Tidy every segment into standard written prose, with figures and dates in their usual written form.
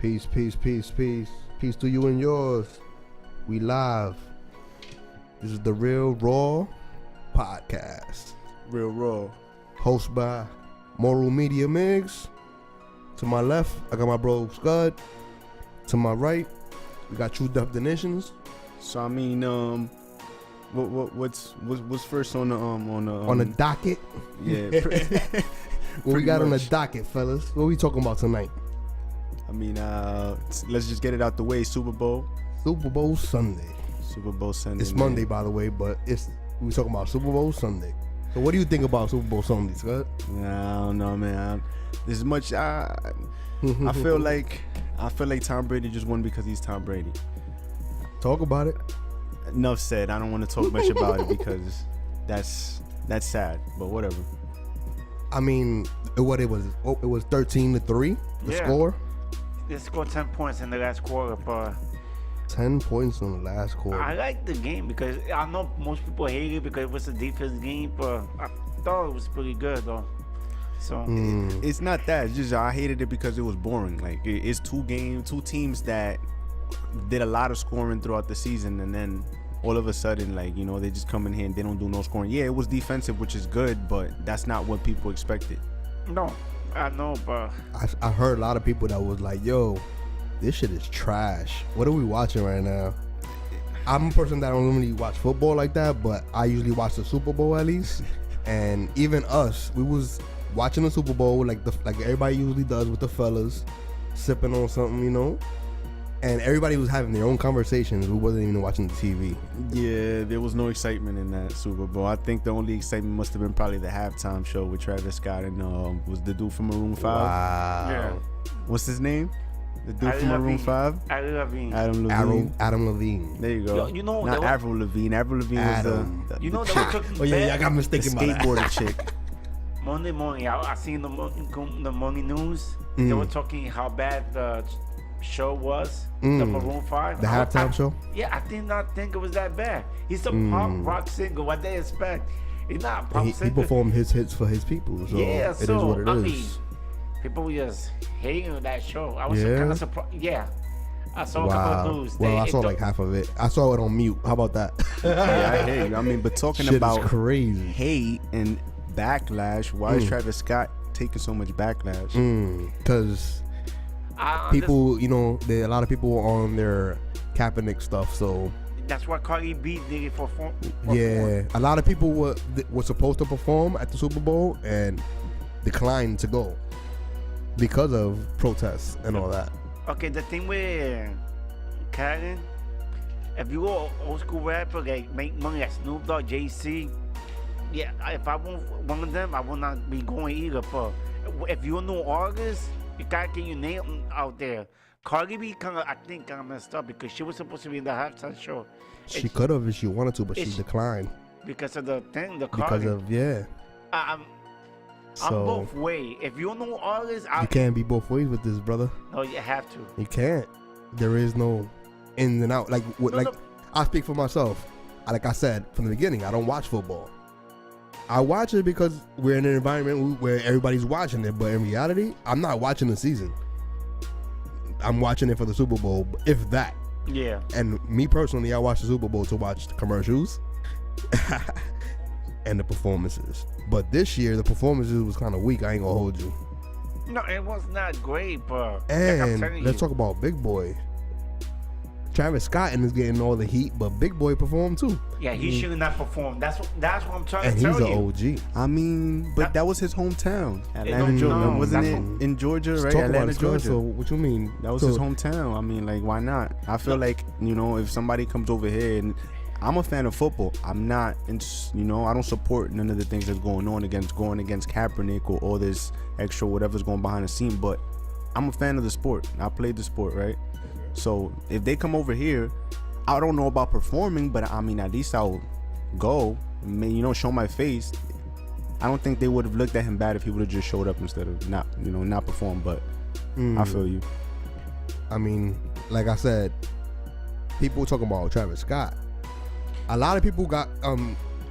Peace, peace, peace, peace. Peace to you and yours. We live. This is the Real Raw Podcast. Real Raw. Hosted by Moral Media Migs. To my left, I got my bro Scud. To my right, we got True Definitions. So I mean, what's first on the docket? Yeah. What we got on the docket, fellas? What we talking about tonight? I mean, let's just get it out the way. Super Bowl Sunday. Super Bowl Sunday. It's Monday, by the way, but we talking about Super Bowl Sunday. So what do you think about Super Bowl Sunday, Scott? I don't know, man. There's much. I feel like Tom Brady just won because he's Tom Brady. Talk about it. Enough said. I don't want to talk much about it because that's sad. But whatever. I mean, it was 13-3. The score. They scored 10 points in the last quarter, but 10 points in the last quarter. I like the game because I know most people hate it because it was a defense game, but I thought it was pretty good though. So it's not that. It's just I hated it because it was boring. Like it's two teams that did a lot of scoring throughout the season, and then all of a sudden, like, you know, they just come in here and they don't do no scoring. Yeah, it was defensive, which is good, but that's not what people expected. No, I know, but I heard a lot of people that was like, yo, this shit is trash. What are we watching right now? I'm a person that don't really watch football like that, but I usually watch the Super Bowl at least. And even us, we was watching the Super Bowl like everybody usually does with the fellas, sipping on something, you know. And everybody was having their own conversations. We wasn't even watching the TV. Yeah, there was no excitement in that Super Bowl. I think the only excitement must have been probably the halftime show with Travis Scott and was the dude from Maroon 5. Wow. yeah. What's his name? The dude from Maroon 5? Adam Levine. There you go. You know, not Avril Lavigne. Avril Lavigne Adam. was You know, the they were chick. talking Oh yeah, I got mistaken The by that. skateboarder chick. Monday morning, I seen the morning news. They were talking how bad the show was, the Maroon 5. The halftime show? Yeah, I did not think it was that bad. He's a pop rock singer. What they expect? He's not a pop singer. He performed his hits for his people, so yeah, it is what it is. mean, people just hating that show. I was kind of surprised. Yeah, I saw a couple of news. Well, I saw like half of it. I saw it on mute. How about that? Yeah, I hear you. I mean, but talking shit about is crazy hate and backlash, why is Travis Scott taking so much backlash? Because people, you know, a lot of people were on their Kaepernick stuff, so that's why Cardi B did it for yeah, a lot of people were supposed to perform at the Super Bowl and declined to go because of protests and all that. Okay, the thing with Karen, if you go old school rapper, like make money like Snoop Dogg, Jay-Z, yeah, if I want one of them, I will not be going either. But if you're a new artist, you gotta get your name out there. Cardi B I think kind of messed up because she was supposed to be in the halftime show. She could have if she wanted to, but she declined because of the thing, the Cardi. Because of I'm both ways. If you're a new artist, you can't be both ways with this, brother. No, you have to. You can't. There is no in and out. Like I speak for myself. Like I said from the beginning, I don't watch football. I watch it because we're in an environment where everybody's watching it, but in reality, I'm not watching the season. I'm watching it for the Super Bowl, if that. Yeah. And me personally, I watch the Super Bowl to watch the commercials and the performances. But this year, the performances was kind of weak. I ain't gonna hold you. No, it was not great, but and let's talk about Big Boy. Travis Scott is getting all the heat, but Big Boy performed too. Yeah, he should not perform. That's what I'm trying to tell you. And he's an OG. I mean, but that was his hometown, Atlanta, Georgia. Wasn't it in Georgia, right? Atlanta, Georgia. So what you mean? That was his hometown. I mean, like, why not? I feel like, you know, if somebody comes over here, and I'm a fan of football. I'm not, you know, I don't support none of the things that's going against Kaepernick or all this extra whatever's going behind the scene. But I'm a fan of the sport. I played the sport, right? So if they come over here, I don't know about performing, but I mean, at least I'll go, you know, show my face. I don't think they would have looked at him bad if he would have just showed up instead of not perform. But I feel you. I mean, like I said, people talking about Travis Scott. A lot of people got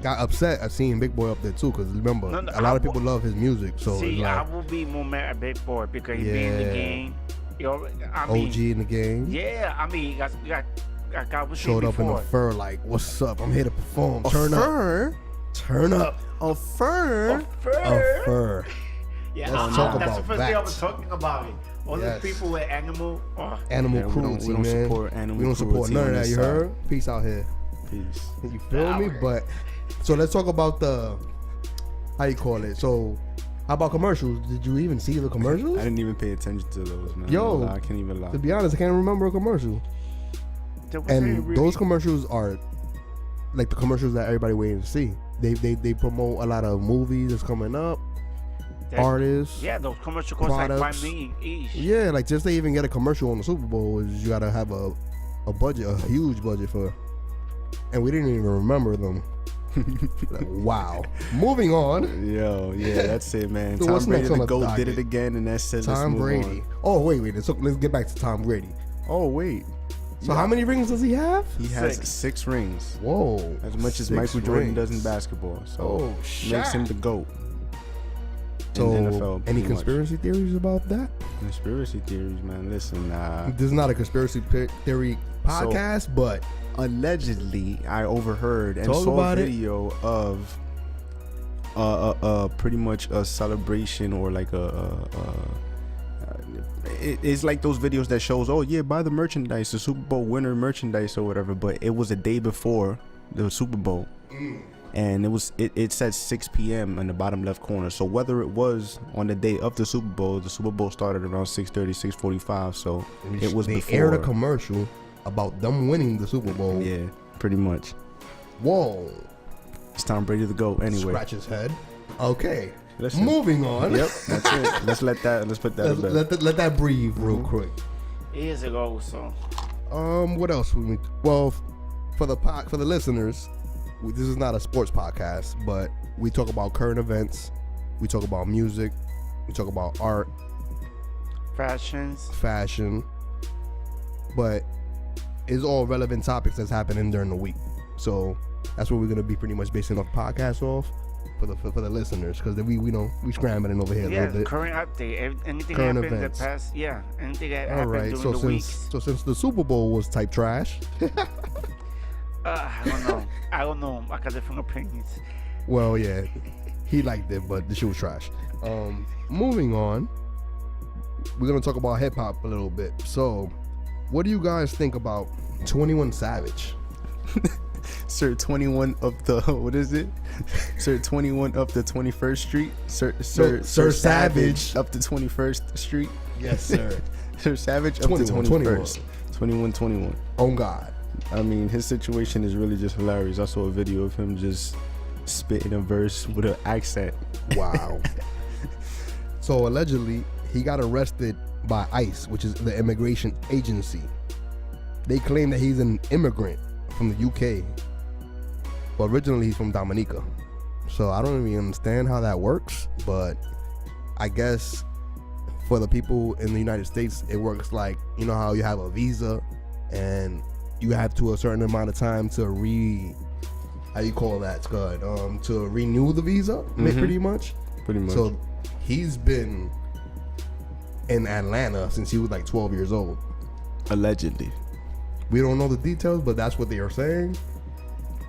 upset at seeing Big Boy up there too, because remember, a lot of people love his music. So see, I will be more mad at Big Boy because he be in the game. I mean, OG in the game. Yeah, I mean, like I was saying Showed up in before. a fur like, what's up? I'm here to perform. A Turn up. fur? Turn up. A fur? A fur. Yeah, Let's talk that's about the first that. thing I was talking about it. All Yes. the people with animal. Animal Yeah, we cruelty, don't man. support animal we don't support cruelty none on of that. this You side. heard? Peace out here. Peace. You feel me? But so let's talk about the how you call it. So how about commercials? Did you even see the commercials? I didn't even pay attention to those, man. Yo, No lie, I can't even lie. To be honest, I can't remember a commercial. And those commercials are like the commercials that everybody waiting to see. They promote a lot of movies that's coming up, artists. Yeah, those commercial costs like products. $5 million each. Yeah, like just to even get a commercial on the Super Bowl is you gotta have a budget, a huge budget for, and we didn't even remember them. Like, wow. Moving on. Yo, yeah, that's it, man. So Tom what's Brady, next on the the GOAT, docket? did it again, and that's it. Tom Brady. Oh wait. So let's get back to Tom Brady. Oh, wait. So how many rings does he have? He has 6 rings. Whoa. As much as 6 Michael Jordan rings. does in basketball. So Oh, makes him the GOAT. So in the NFL, any pretty much. conspiracy theories about that? Conspiracy theories, man. Listen, This is not a conspiracy theory podcast, but allegedly, I overheard and Talk saw about a it. video of pretty much a celebration or like it's like those videos that shows, oh yeah, buy the merchandise, the Super Bowl winner merchandise or whatever, but it was a day before the Super Bowl. And it said 6 p.m. in the bottom left corner. So whether it was on the day of the Super Bowl started around 6:30, 6:45. So it was they before. aired a commercial about them winning the Super Bowl. Yeah, pretty much. Whoa. It's Tom Brady to go anyway. Scratch his head. Okay. Listen. Moving on. Yep, that's it. Let's put that in bed. Let that breathe real quick. Years ago, so. What else? Well, for the listeners, this is not a sports podcast, but we talk about current events. We talk about music. We talk about art, fashion. But it's all relevant topics that's happening during the week. So that's what we're gonna be pretty much basing our podcast off for the listeners, because we scrambling over here a little bit. Current update. Anything Current happened in the events. past? Yeah, anything that All happened right. during So the weeks. since the Super Bowl was type trash. I don't know. I got different opinions. Well, yeah, he liked it, but the shit was trash. Moving on, we're gonna talk about hip hop a little bit. So, what do you guys think about 21 Savage? Sir 21 of the what is it? Sir 21 of the 21st Street. Sir Savage up the 21st Street. Yes, sir. Sir Savage up the 21st. 21. Oh God. I mean, his situation is really just hilarious. I saw a video of him just spitting a verse with an accent. Wow. So allegedly, he got arrested by ICE, which is the immigration agency. They claim that he's an immigrant from the UK, but originally he's from Dominica. So I don't even understand how that works, but I guess for the people in the United States, it works like, you know how you have a visa and you have to a certain amount of time to to renew the visa, pretty much. So he's been in Atlanta since he was like 12 years old. Allegedly. We don't know the details, but that's what they are saying.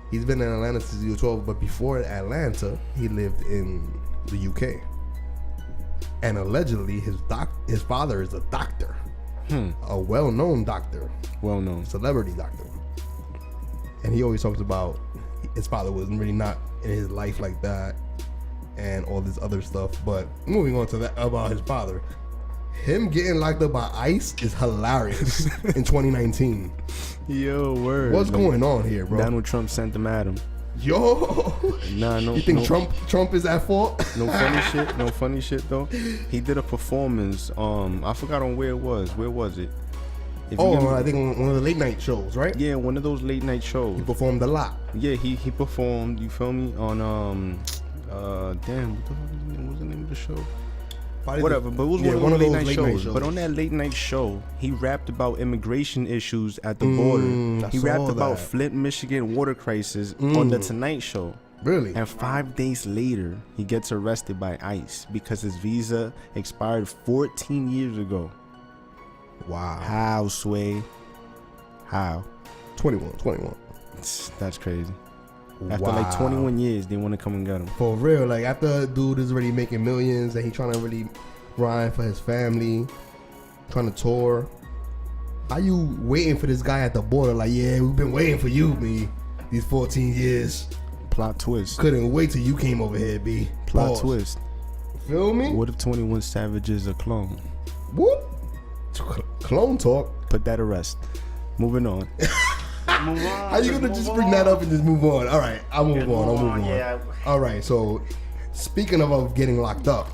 He's been in Atlanta since he was 12, but before Atlanta, he lived in the UK. And allegedly, his father is a doctor, a well-known doctor, celebrity doctor. And he always talks about his father was really not in his life like that, and all this other stuff. But moving on to that about his father, him getting locked up by ICE is hilarious in 2019. Yo, word. What's going on here, bro? Donald Trump sent them at him. Yo, no. You think Trump is at fault? No funny shit though. He did a performance. I forgot on where it was. Where was it? I think on one of the late night shows, right? Yeah, one of those late night shows. He performed a lot. Yeah, he performed. You feel me? On damn, what the fuck was the name of the show? Whatever, but it was one of those late night shows. But on that late night show, he rapped about immigration issues at the border. He rapped about Flint, Michigan water crisis on the Tonight Show. Really? And 5 days later, he gets arrested by ICE because his visa expired 14 years ago. Wow. How, Sway? How? 21. That's crazy. After Wow. like 21 years, they want to come and get him. For real, like after a dude is already making millions and he trying to really grind for his family, trying to tour. How you waiting for this guy at the border? Like, yeah, we've been waiting for you, B. These 14 years. Plot twist. Couldn't wait till you came over here, B. Plot Pause. twist. Feel me? What if 21 Savage is a clone? Whoop. Clone talk. Put that to rest. Moving on. Move on. How you gonna just bring that up and just move on? All right, I'll move on. Yeah. All right, so speaking of getting locked up,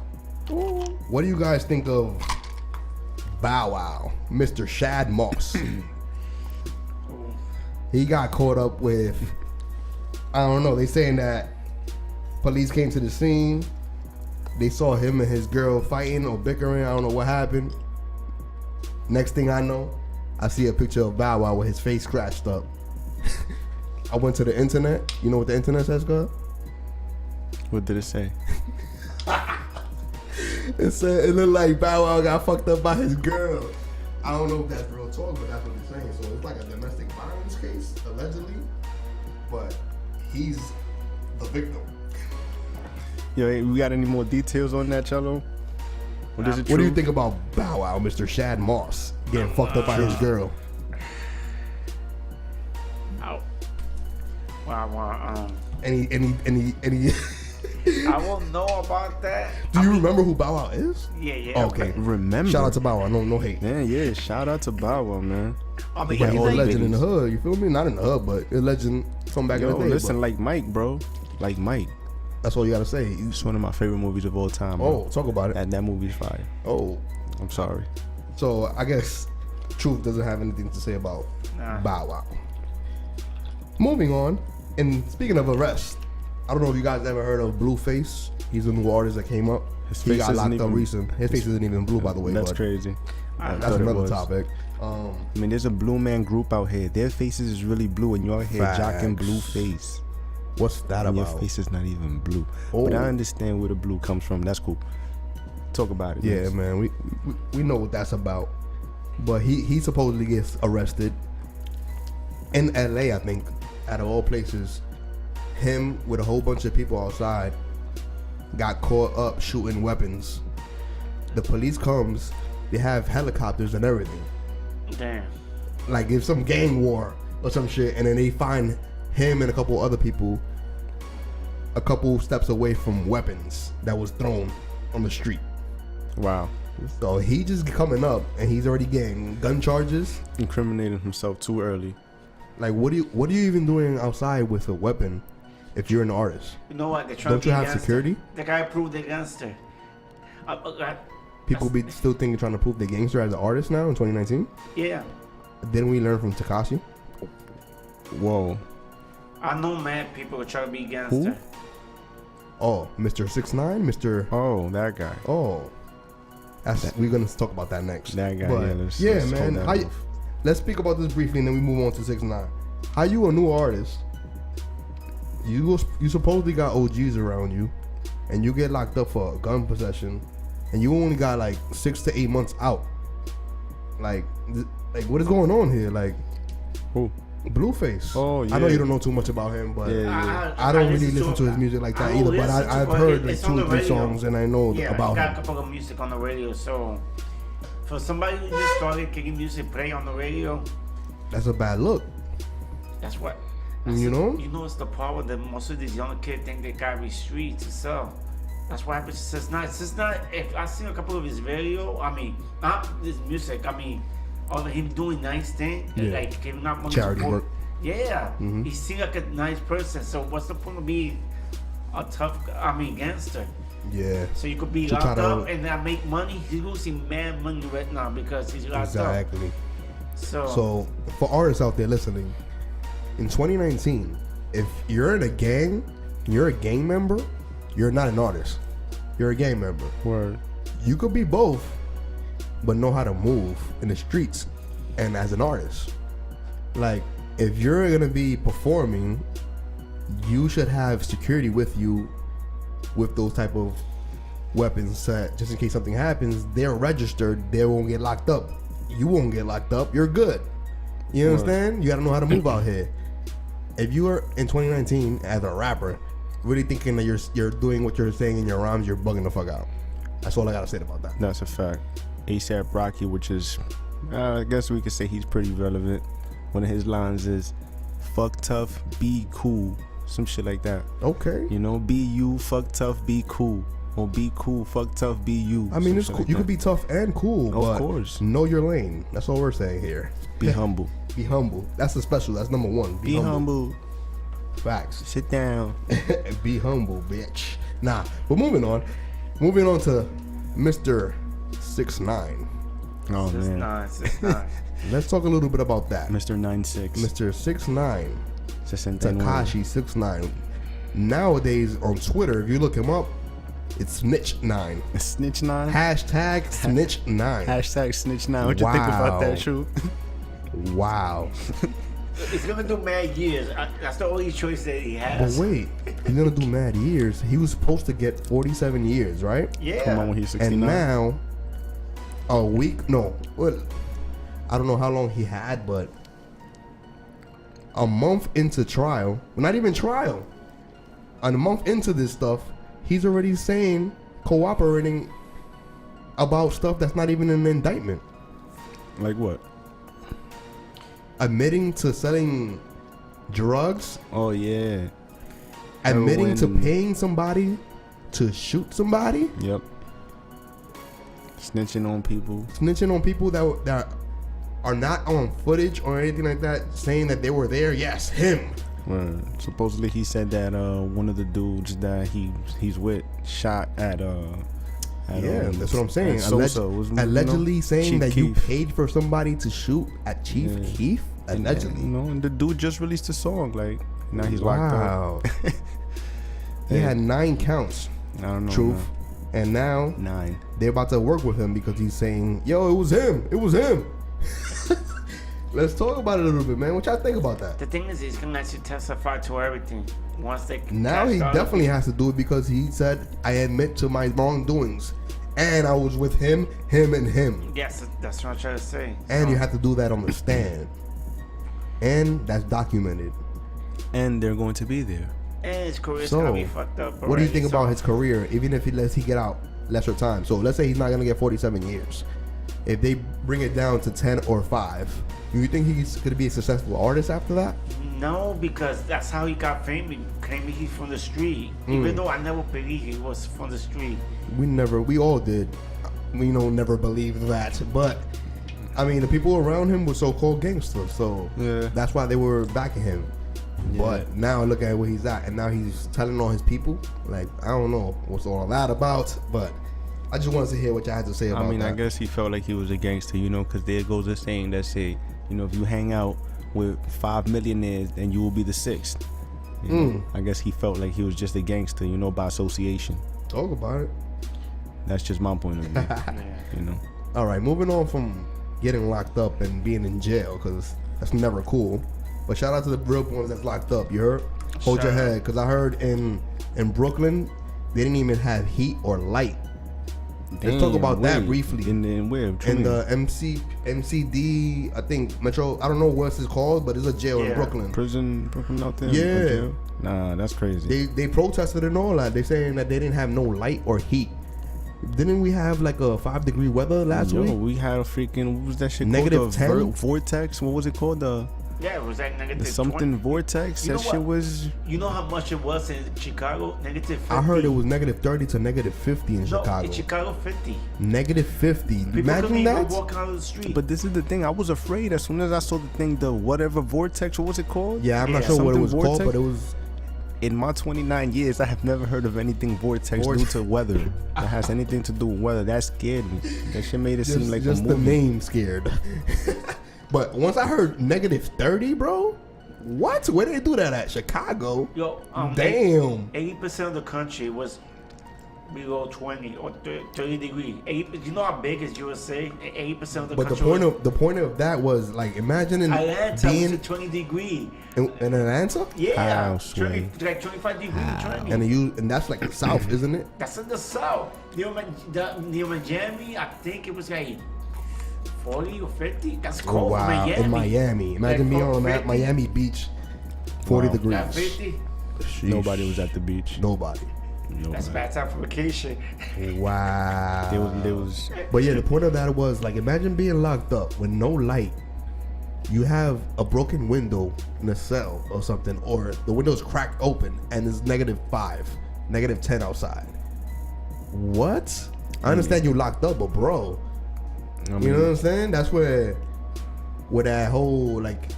what do you guys think of Bow Wow, Mr. Shad Moss? He got caught up with, I don't know, they saying that police came to the scene, they saw him and his girl fighting or bickering, I don't know what happened. Next thing I know, I see a picture of Bow Wow with his face scratched up. I went to the internet. You know what the internet says, girl? What did it say? It said it looked like Bow Wow got fucked up by his girl. I don't know if that's real talk, but that's what they're saying. So it's like a domestic violence case, allegedly. But he's the victim. Yo, hey, we got any more details on that, Cello? What is it What do you true? think about Bow Wow, Mr. Shad Moss, getting fucked up by his girl? Oh. Wow. Any I won't know about that. Do you remember who Bow Wow is? Yeah. Okay. Remember? Shout out to Bow Wow. No hate. Yeah. Shout out to Bow Wow, man. I mean, But he's he's a like, legend in the hood. You feel me? Not in the hood, but a legend from back in Yo, the day. listen, but like Mike, bro. Like Mike. that's all you gotta say. It's one of my favorite movies of all time. Bro. Oh, talk about it. That movie's fire. Oh, I'm sorry. so I guess Truth doesn't have anything to say about Nah. Bow Wow. Moving on, and speaking of arrest, I don't know if you guys ever heard of Blueface. He's a new artist that came up. His He face got isn't locked up even- recent. His face isn't even blue, by the way. That's but crazy. I That's thought it another was. topic. I mean, there's a blue man group out here. Their faces is really blue, and you're out here jocking Facts. blue face. What's that And your about? face is not even blue. Oh. But I understand where the blue comes from. That's cool. Talk about it. Yeah, Max. man, we know what that's about. But he supposedly gets arrested in LA, I think, out of all places. Him with a whole bunch of people outside got caught up shooting weapons. The police comes, they have helicopters and everything. Damn. Like it's some gang war or some shit, and then they find him and a couple other people a couple steps away from weapons that was thrown on the street. Wow. So he just coming up and he's already getting gun charges. Incriminating himself too early. Like what are you even doing outside with a weapon if you're an artist? You know what? They're trying Don't to you be have gangster. security? The guy proved the gangster. People be still thinking trying to prove they're gangster as an artist now in 2019. Yeah. Didn't we learn from Tekashi? Whoa. I know mad people are trying to be gangster. Oh, Mr. 6ix9ine, Mr. Oh, that guy. Oh, we're gonna talk about that next. That guy, But, yeah, let's man. hold that off. Let's speak about this briefly, and then we move on to 6ix9ine. How you a new artist? You supposedly got OGs around you, and you get locked up for gun possession, and you only got like 6 to 8 months out. Like what is going on here? Like Who? Blueface. Oh, I know yeah. you don't know too much about him, but Yeah. I don't really listen to his music like that I either. But listen to I've it. heard like It's on 2 or the 3 radio. songs, and I know Yeah, about he got him. a couple of music on the radio. So for somebody who just started kicking music play on the radio, That's a bad look. that's what. You know? You know, it's the problem that most of these young kids think they gotta be street to sell. That's what happens to 6ix9ine. 6ix9ine, if I seen a couple of his video, I mean, not his music, I mean, all of him doing nice things, Yeah. like giving out money. Charity support. work. Yeah, he seemed like a nice person. So what's the point of being a tough, gangster? Yeah. So you could be To try locked to- up and not make money. He's losing mad money right now because he's locked up. Exactly. So So for artists out there listening, in 2019, if you're in a gang, you're a gang member, you're not an artist. You're a gang member. Word. You could be both, but know how to move in the streets and as an artist. Like, if you're gonna be performing, you should have security with you with those type of weapons set, just in case something happens. They're registered, they won't get locked up. you won't get locked up. You're good. You understand? You gotta know how to move out here. If you are in 2019 as a rapper, really thinking that you're doing what you're saying in your rhymes, you're bugging the fuck out. That's all I gotta say about that. That's a fact. ASAP Rocky, which is, I guess we could say he's pretty relevant. One of his lines is, "Fuck tough, be cool." Some shit like that. Okay. You know, be you, fuck tough, be cool. Or be cool, fuck tough, be you. I mean, it's cool. You could be tough and cool. Of but course. Know your lane. That's all we're saying here. Be humble. Be humble. That's the special. That's number one. Be humble. Facts. Sit down. Be humble, bitch. Nah, but moving on. Moving on to Mr. 6ix9ine. Oh, man. 6ix9ine. Let's talk a little bit about that. Mr. 96. Mr. 6ix9ine. 69. Tekashi 6ix9ine. Nowadays on Twitter, if you look him up, it's Snitch9. Snitch9? Hashtag Snitch9. Hashtag Snitch9. What you think about that, True? Wow. It's gonna do mad years. That's the only choice that he has. But wait, he's gonna do mad years. He was supposed to get 47 years, right? Yeah. Come on, when he's 69. And now, a week, no, well, I don't know how long he had, but a month into trial, not even trial, a month into this stuff, he's already saying, cooperating about stuff that's not even an indictment. Like what? Admitting to selling drugs. Oh, yeah. Admitting to Heroin. paying somebody to shoot somebody. Yep. Snitching on people. Snitching on people that are not on footage or anything like that, saying that they were there. Yes, him. Well, supposedly he said that one of the dudes that he's with shot at Yeah, that's what I'm saying. Sosa Allegedly saying Chief that you Keef. paid for somebody to shoot at Chief Keef. Allegedly. And the dude just released a song. Like, now he's locked up. He had 9 counts. I don't know. Truth. Man. And now 9. they're about to work with him because he's saying, yo, it was him. It was him. Let's talk about it a little bit, man. What y'all think about that? The thing is, he's gonna actually testify to everything. Once they Now he definitely has to do it because he said, I admit to my wrongdoings. And I was with him, and him. Yes, that's what I'm trying to say. And you have to do that on the stand. And that's documented. And they're going to be there. And his career's So, gonna be fucked up. What do you think so, about his career, even if he lets he get out lesser time? So let's say he's not going to get 47 years. If they bring it down to 10 or 5, do you think he's going to be a successful artist after that? No, because that's how he got famous. Claiming he's from the street. Even though I never believed he was from the street. We all did. We never believed that. But, I mean, the people around him were so-called gangsters. So that's why they were backing him. Yeah. But now look at where he's at. And now he's telling all his people. Like, I don't know what's all that about. But I just wanted to hear what y'all had to say about that. I mean, I guess he felt like he was a gangster, because there goes a saying that say, if you hang out with 5 millionaires, then you will be the 6th. I guess he felt like he was just a gangster, by association. Talk about it. That's just my point of view. All right, moving on from getting locked up and being in jail, because that's never cool. But shout out to the real ones that's locked up. You heard? Hold your head, because I heard in Brooklyn they didn't even have heat or light. Let's talk about that briefly. In where? In the MCD, I think Metro. I don't know what it's called, but it's a jail in Brooklyn. Brooklyn out there. Yeah. Nah, that's crazy. They protested and all that. They saying that they didn't have no light or heat. Didn't we have like a 5-degree weather last week? We had a freaking, what was that shit -10? called? The vortex. What was it called? Yeah, it was like negative something 20. vortex. You That know shit what? was. You know how much it was in Chicago? Negative 50. I heard it was -30 to -50 in Chicago. In Chicago, 50. -50. People Imagine couldn't even that. walk out of the street. But this is the thing. I was afraid as soon as I saw the thing, the whatever vortex. What was it called? Yeah, I'm not sure what it was Something called, vortex? but it was. In my 29 years, I have never heard of anything vortex due to weather. That has anything to do with weather. That scared me. That shit made it seem like just a the movie. name scared. But once I heard -30, bro, what? Where did they do that at? Chicago? Yo, damn. 80% of the country was below 20 or 30 degrees. You know how big is USA? 80% of the But country. the point of that was like imagine Atlanta being was at 20 degrees. in Atlanta, Yeah, I swear. like 25 degrees. and that's like the South, isn't it? That's in the South. Near Miami, I think it was like 40 or 50? That's Oh, cold for wow. Miami. In Miami. Imagine Yeah, being on 50. Miami Beach, 40 Wow. degrees. That 50? Sheesh. Nobody was at the beach. Nobody. That's a bad time for vacation. Wow. There was But yeah, the point of that was like, imagine being locked up with no light. You have a broken window in a cell or something, or the window's cracked open and it's -5, -10 outside. What? I understand you're locked up, but bro, I mean, you know what I'm saying? That's where that whole like,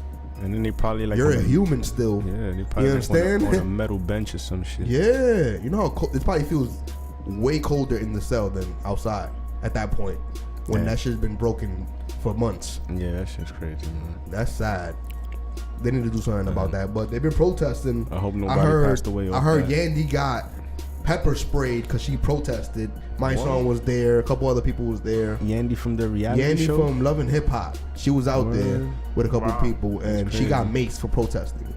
and then they probably like you're on a human still. Yeah, they You probably like understand? on a metal bench or some shit. Yeah, you know how cold, it probably feels way colder in the cell than outside at that point when Yeah. that shit's been broken for months. Yeah, that shit's crazy, man. That's sad. They need to do something about that. But they've been protesting. I hope nobody passed away I off heard that. Yandy got pepper sprayed because she protested. My What? song was there. A couple other people was there. Yandy from the reality Yandy show. from Love and Hip Hop. She was out there Word. with a couple Wow. people, and she crazy. got maced for protesting.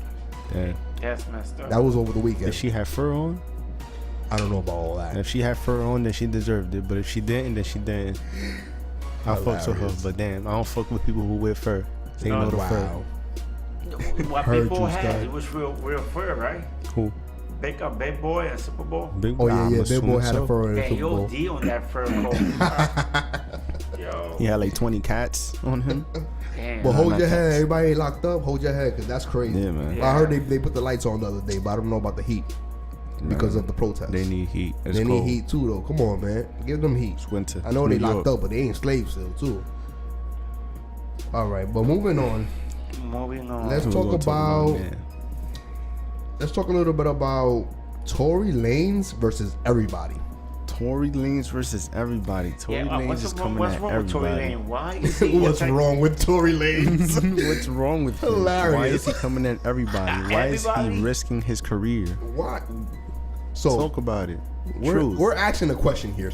Yeah. That's messed up. That was over the weekend. Did she have fur on? I don't know about all that. If she had fur on, then she deserved it. But if she didn't, then she didn't. I fucks with her, Hilarious. but damn, I don't fuck with people who wear fur. They No, know the fur. Wow. What Heard people you, had, Scott. it was real fur, right? Who? Big Boy at Super Bowl. Big Oh yeah, I'm yeah. Big assuming Boy had so. a fur in the Yeah, Super yo, Bowl. D on that fur coat. Yo, He had like 20 cats on him. damn. But hold not your head. cats. Everybody ain't locked up. Hold your head, because that's crazy. Yeah, man. Yeah. I heard they put the lights on the other day, but I don't know about the heat because of the protests. They need heat. It's They cold. need heat too, though. Come on, man. Give them heat. It's winter. I know New they locked York. up, but they ain't slaves still, too. All right, but moving on. Moving on. Let's We're talk gonna about. that. Let's talk a little bit about Tory Lanez versus everybody. Tory Lanez versus everybody. Tory Lanez what's is wrong, coming what's at wrong with Tory everybody. Lane? Why is he What's attacking- wrong with Tory Lanez? What's wrong with him? Hilarious. Why is he coming at everybody? Why is Everybody? he risking his career? What? So Talk about it. we're asking a question here.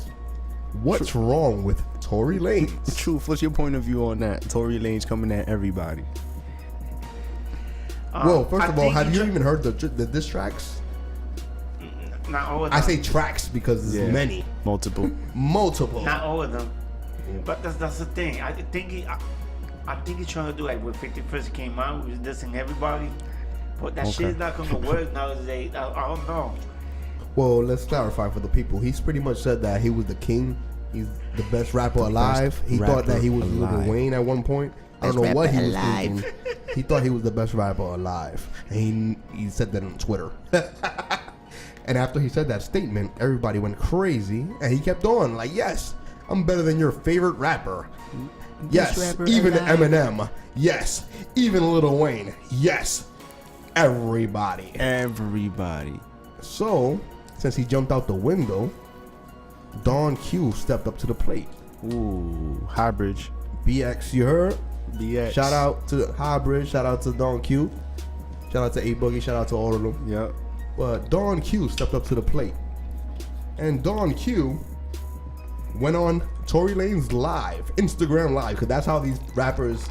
What's wrong with Tory Lanez? Truth. What's your point of view on that? Tory Lanez coming at everybody. Well, first I of all, think have he you tr- even heard the diss tracks? Not all of I them. say tracks because there's Yeah. many, Multiple. multiple. Not all of them. But that's the thing. I think he's trying to do like when 50 First came out, he was dissing everybody. But that shit is not gonna work nowadays. I don't know. Well, let's clarify for the people. He's pretty much said that he was the king. He's the best rapper alive. He thought that he was rapper Lil alive. Wayne at one point. I don't know what he was thinking. He thought he was the best rapper alive, and he said that on Twitter. And after he said that statement, everybody went crazy, and he kept on like, "Yes, I'm better than your favorite rapper. Yes, rapper even alive." Eminem. Yes, even Lil Wayne. Yes, everybody." Everybody. So, since he jumped out the window, Don Q stepped up to the plate. Ooh. High Bridge. BX, you heard? BX. Shout out to Hybrid, shout out to Don Q, shout out to A Boogie, shout out to all of them. Yep. But Don Q stepped up to the plate. And Don Q went on Tory Lanez live, Instagram live, because that's how these rappers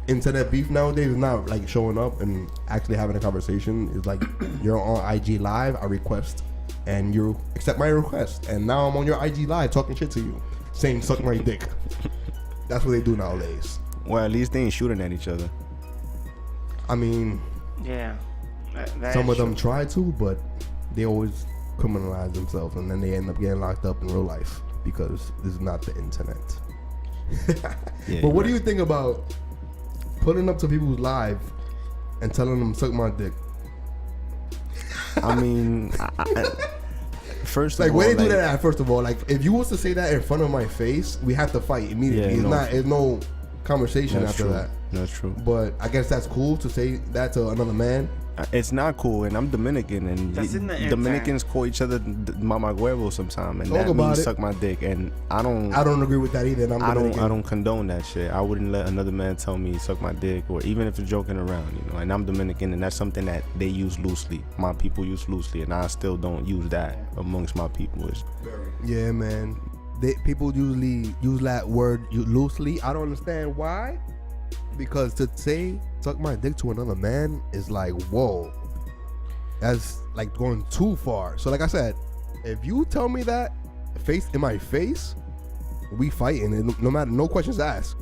internet beef nowadays is not like showing up and actually having a conversation. It's like you're on IG live, I request, and you accept my request. And now I'm on your IG live talking shit to you, saying suck my dick. That's what they do nowadays. Well, at least they ain't shooting at each other. I mean, Yeah. That some is of them true. try to, but they always criminalize themselves, and then they end up getting locked up in real life because this is not the internet. Yeah, But what right. do you think about putting up to people's live and telling them suck my dick? I mean, first of Like, all, where they do like, that at? First of all, like, if you was to say that in front of my face, we have to fight immediately. Yeah, It's no conversation That's after true. that. That's true. But I guess that's cool to say that to another man. It's not cool, and I'm Dominican, and That's in the end Dominicans call each other mama huevo sometimes, and Talk that about means it. suck my dick, and I don't agree with that either. And I'm I Dominican. don't condone that shit. I wouldn't let another man tell me suck my dick, or even if it's joking around, you know. And I'm Dominican, and that's something that they use loosely. My people use loosely, and I still don't use that amongst my people. Yeah, man. People usually use that word loosely. I don't understand why. Because to say suck my dick to another man is like, whoa. That's like going too far. So like I said, if you tell me that face in my face, we fighting, and no matter, no questions asked.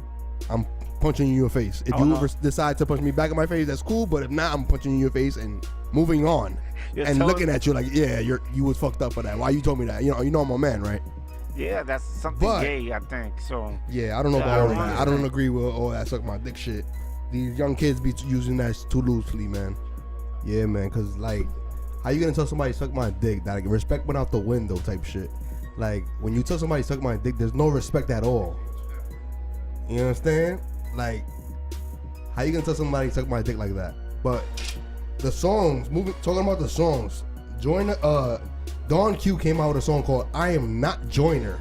I'm punching you in your face. If you ever decide to punch me back in my face, that's cool. But if not, I'm punching you in your face and moving on. And looking at you like, yeah, you was fucked up for that. Why you told me that? You know I'm a man, right? Yeah, that's something gay, I think. So yeah, I don't know about all that. I don't agree with all that suck my dick shit. These young kids be using that too loosely, man. Yeah, man, cause like, how you gonna tell somebody suck my dick? That like, respect went out the window type shit. Like when you tell somebody suck my dick, there's no respect at all. You understand? Like, how you gonna tell somebody suck my dick like that? But the songs, talking about the songs, Don Q came out with a song called "I Am Not Joyner."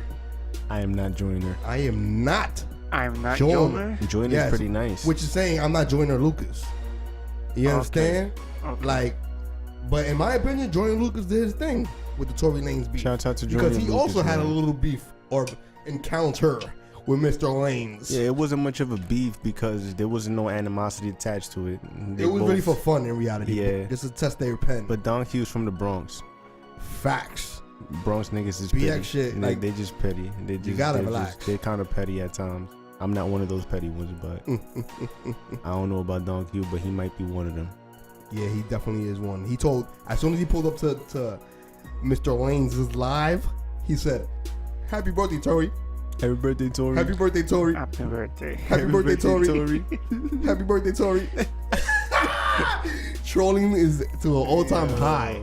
I am not Joyner. I am not. I'm not Joyner. Joyner is pretty nice. Which is saying I'm not Joyner Lucas. You understand? Okay. Like, but in my opinion, Joyner Lucas did his thing with the Tory Lanez beef. Shout out to Joyner because he Lucas, also had a man. little beef or encounter with Mr. Lanez. Yeah, it wasn't much of a beef because there wasn't no animosity attached to it. It was really for fun in reality. Yeah. Just to test their pen. But Don Q's from the Bronx. Facts. Bronx niggas is BX petty. shit, Like, they just petty. They just, you gotta relax. They're kind of petty at times. I'm not one of those petty ones, but I don't know about Don Q, but he might be one of them. Yeah, he definitely is one. He told, as soon as he pulled up to Mr. Lanez's live, he said, "Happy birthday, Tory. Happy birthday, Tory. Happy birthday, Tory. Happy birthday. Happy birthday, Tory. Happy birthday, Tory." Trolling is to an all-time high.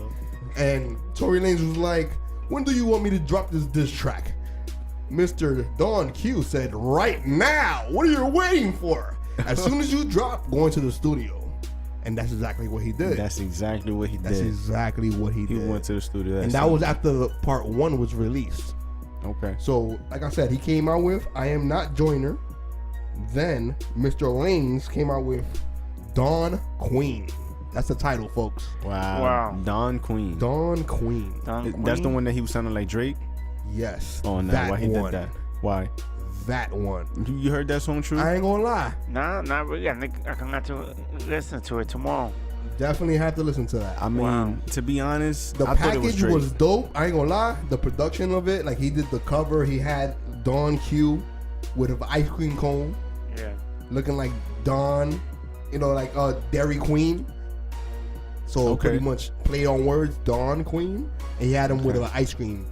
And Tory Lanez was like, "When do you want me to drop this diss track?" Mr. Don Q said, "Right now. What are you waiting for? As soon as you drop, go into the studio." And that's exactly what he did. That's exactly what he That's did. exactly what he did. He went to the studio. And that was after the part 1 was released. Okay. So, like I said, he came out with "I Am Not Joyner." Then Mr. Lanez came out with "Dawn Queen." That's the title, folks. Wow. Don Queen. Dawn Queen. That's the one that he was sounding like Drake? Yes. Oh, no. Why he did that? Why? That one. You heard that song, True? I ain't gonna lie. Nah, not really. I think I can have to listen to it tomorrow. Definitely have to listen to that. I mean, to be honest, The I thought it was package Drake. was dope. I ain't gonna lie. The production of it, like he did the cover. He had Dawn Q with an ice cream cone, Yeah. looking like Dawn, like Dairy Queen. So pretty much play on words, Dawn Queen, and he had him with an ice cream.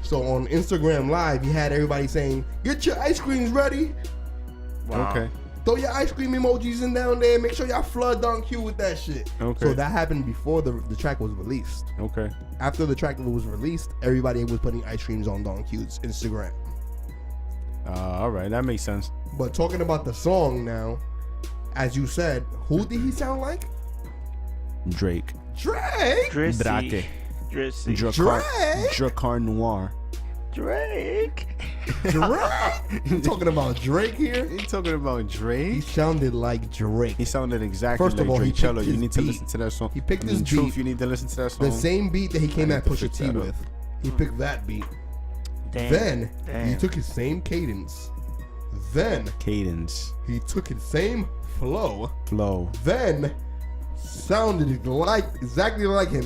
So on Instagram Live, he had everybody saying, "Get your ice creams ready. Wow. Okay. Throw your ice cream emojis in down there. Make sure y'all flood Don Q with that shit." Okay. So that happened before the track was released. Okay. After the track was released, everybody was putting ice creams on Don Q's Instagram. All right. That makes sense. But talking about the song now, as you said, who did he sound like? Drake. Drake. Drake. Drake. Dracar Noir. Drake. Drake. You talking about Drake here? You talking about He Drake? sounded like Drake. He sounded exactly First like of all, Drake. he picked Cello, you his need to beat. listen to that song. He picked his Truth, beat. you need to listen to that song. The same beat that he came I at need to Pusha fix T that up. with. He picked that beat. Damn. Then he took his same cadence. Then Cadence. he took his same flow. Flow. Sounded like exactly like him.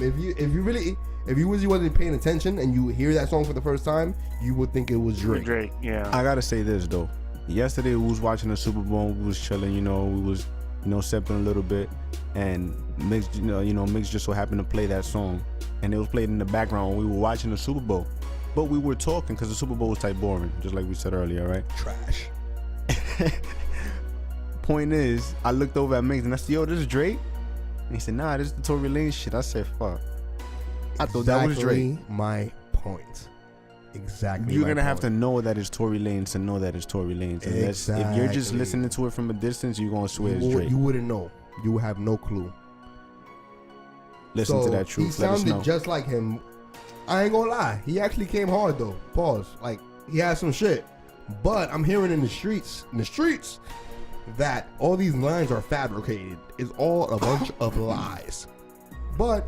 If you wasn't paying attention and you hear that song for the first time, you would think it was Drake. Drake. Yeah. I gotta say this though. Yesterday we was watching the Super Bowl. We was chilling. We was sipping a little bit, and Mix, Mix just so happened to play that song, and it was played in the background when we were watching the Super Bowl. But we were talking because the Super Bowl was type boring, just like we said earlier, right? Trash. Point is, I looked over at Mix and I said, "Yo, this is Drake." And he said, "Nah, this is the Tory Lanez shit." I said, "Fuck." I thought that was Drake. My point. Exactly. You're gonna have to know that it's Tory Lanez to know that it's Tory Lanez. Unless if you're just listening to it from a distance, you're gonna swear it's Drake. You wouldn't know. You would have no clue. Listen to that truth. He Let us know. sounded just like him. I ain't gonna lie. He actually came hard though. Pause. Like he had some shit. But I'm hearing in the streets, that all these lines are fabricated. It's all a bunch of lies. But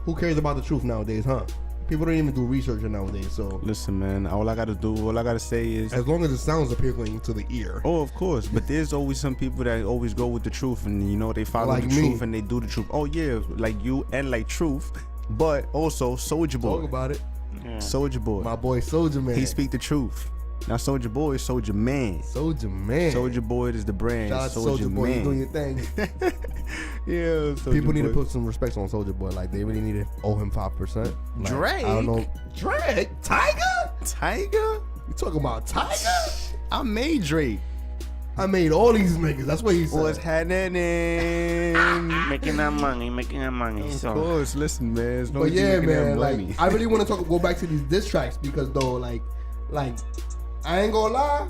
who cares about the truth nowadays, huh? People don't even do research nowadays. So Listen, man. All I gotta say is, as long as it sounds appealing to the ear. oh, of course. But there's always some people that always go with the truth, and they follow Like the me. truth and they do the truth. Oh yeah, like you and like Truth, but also Soulja Boy. Talk about it. Yeah. Soulja Boy. My boy Soulja Man. He speak the truth. Not Soulja Boy, Soulja Man. Soulja Man. Soulja Boy is the brand. Shout out to Soulja Soulja Boy, you Man. doing your thing. Yeah, Soulja People need Boy. to put some respect on Soulja Boy. Like they really need to owe him 5%. Like, Drake? I don't know. Drake? Tiger? Tiger? You talking about Tiger? I made Drake. I made all these niggas. That's what he said. What's happening? Making that money. Of So course, listen, man. As long But as you yeah, making that man. money. Like I really want to go back to these diss tracks because though, like I ain't gonna lie,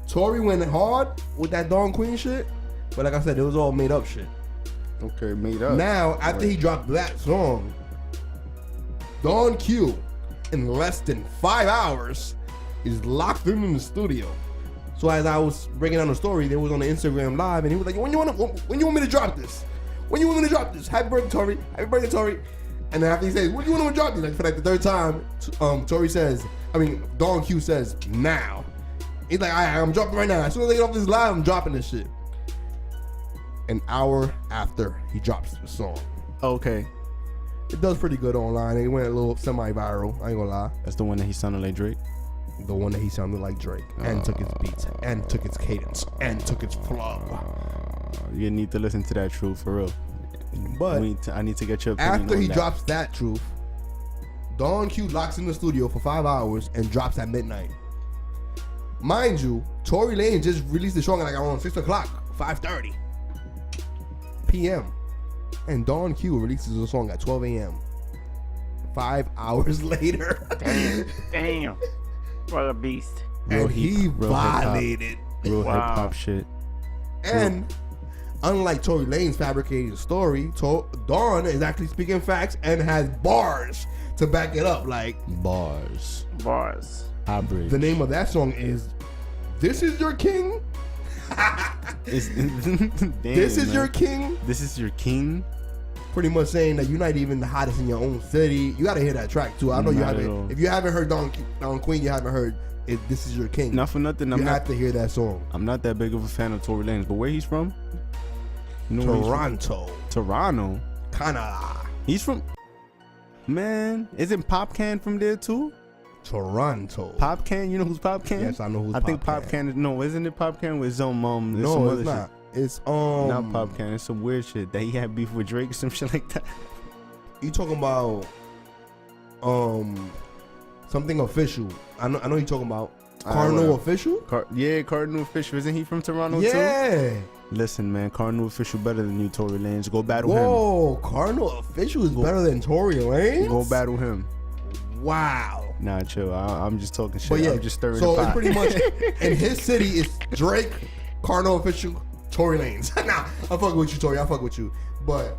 Tory went hard with that Dawn Queen shit. But like I said, it was all made up shit. Okay, made up. Now, after he dropped that song, Don Q, in less than 5 hours, is locked in the studio. So as I was breaking down the story, they was on the Instagram live, and he was like, "When you want me to drop this? When you want me to drop this? Happy birthday, Tory! Happy birthday, Tory!" And then after he says, "When you want me to drop this?" Like for like the third time, Don Q says, "Now." He's like, I'm dropping right now. As soon as I get off this live, I'm dropping this shit. An hour after he drops the song. Okay. It does pretty good online. It went a little semi-viral. I ain't gonna lie. That's the one that he sounded like Drake. The one that he sounded like Drake and took its beats and took its cadence and took its flow. You need to listen to that, True, for real. But I need to get your opinion after on he that. drops that truth, Don Q locks in the studio for 5 hours and drops at midnight. Mind you, Tory Lanez just released the song at like around 6 o'clock, 5:30 p.m. And Don Q releases the song at 12 a.m. 5 hours later. damn. What a beast. Real And he real violated. Real Wow. hip hop shit. And unlike Tory Lanez fabricating a story, Dawn is actually speaking facts and has bars to back it up. Like Bars. Average. the name of that song is "This Is Your King." This is your king. This is your king. Pretty much saying that you're not even the hottest in your own city. You gotta hear that track too. I know you Not at all. haven't. If you haven't heard Dawn Queen, you haven't heard it. This Is Your King. Not for nothing. you have to hear that song. I'm not that big of a fan of Tory Lanez, but where he's from? You know where he's from? Toronto, Toronto. Canada. He's from. Man, isn't Pop Can from there too? Toronto. Pop Can, you know who's Pop Can? Yes, I know who's I think Pop Pop Can is no, isn't it Pop Can with some there's some No, other it's not. shit. It's Not Pop Can, it's some weird shit that he had beef with Drake or some shit like that. You talking about something official? I know you talking about Cardinal well. Official. Cardinal Official. Isn't he from Toronto too? Yeah. Listen, man, Cardinal Official better than you, Tory Lanez. Go battle Whoa, Cardinal Official is better than Tory Lanez. him. Go battle him. Wow. Nah, chill. I'm just talking shit. But yeah, I'm just stirring so the it's pot. pretty much in his city. It's Drake, Cardinal Official, Tory Lanez. Nah, I fuck with you, Tory. I fuck with you. But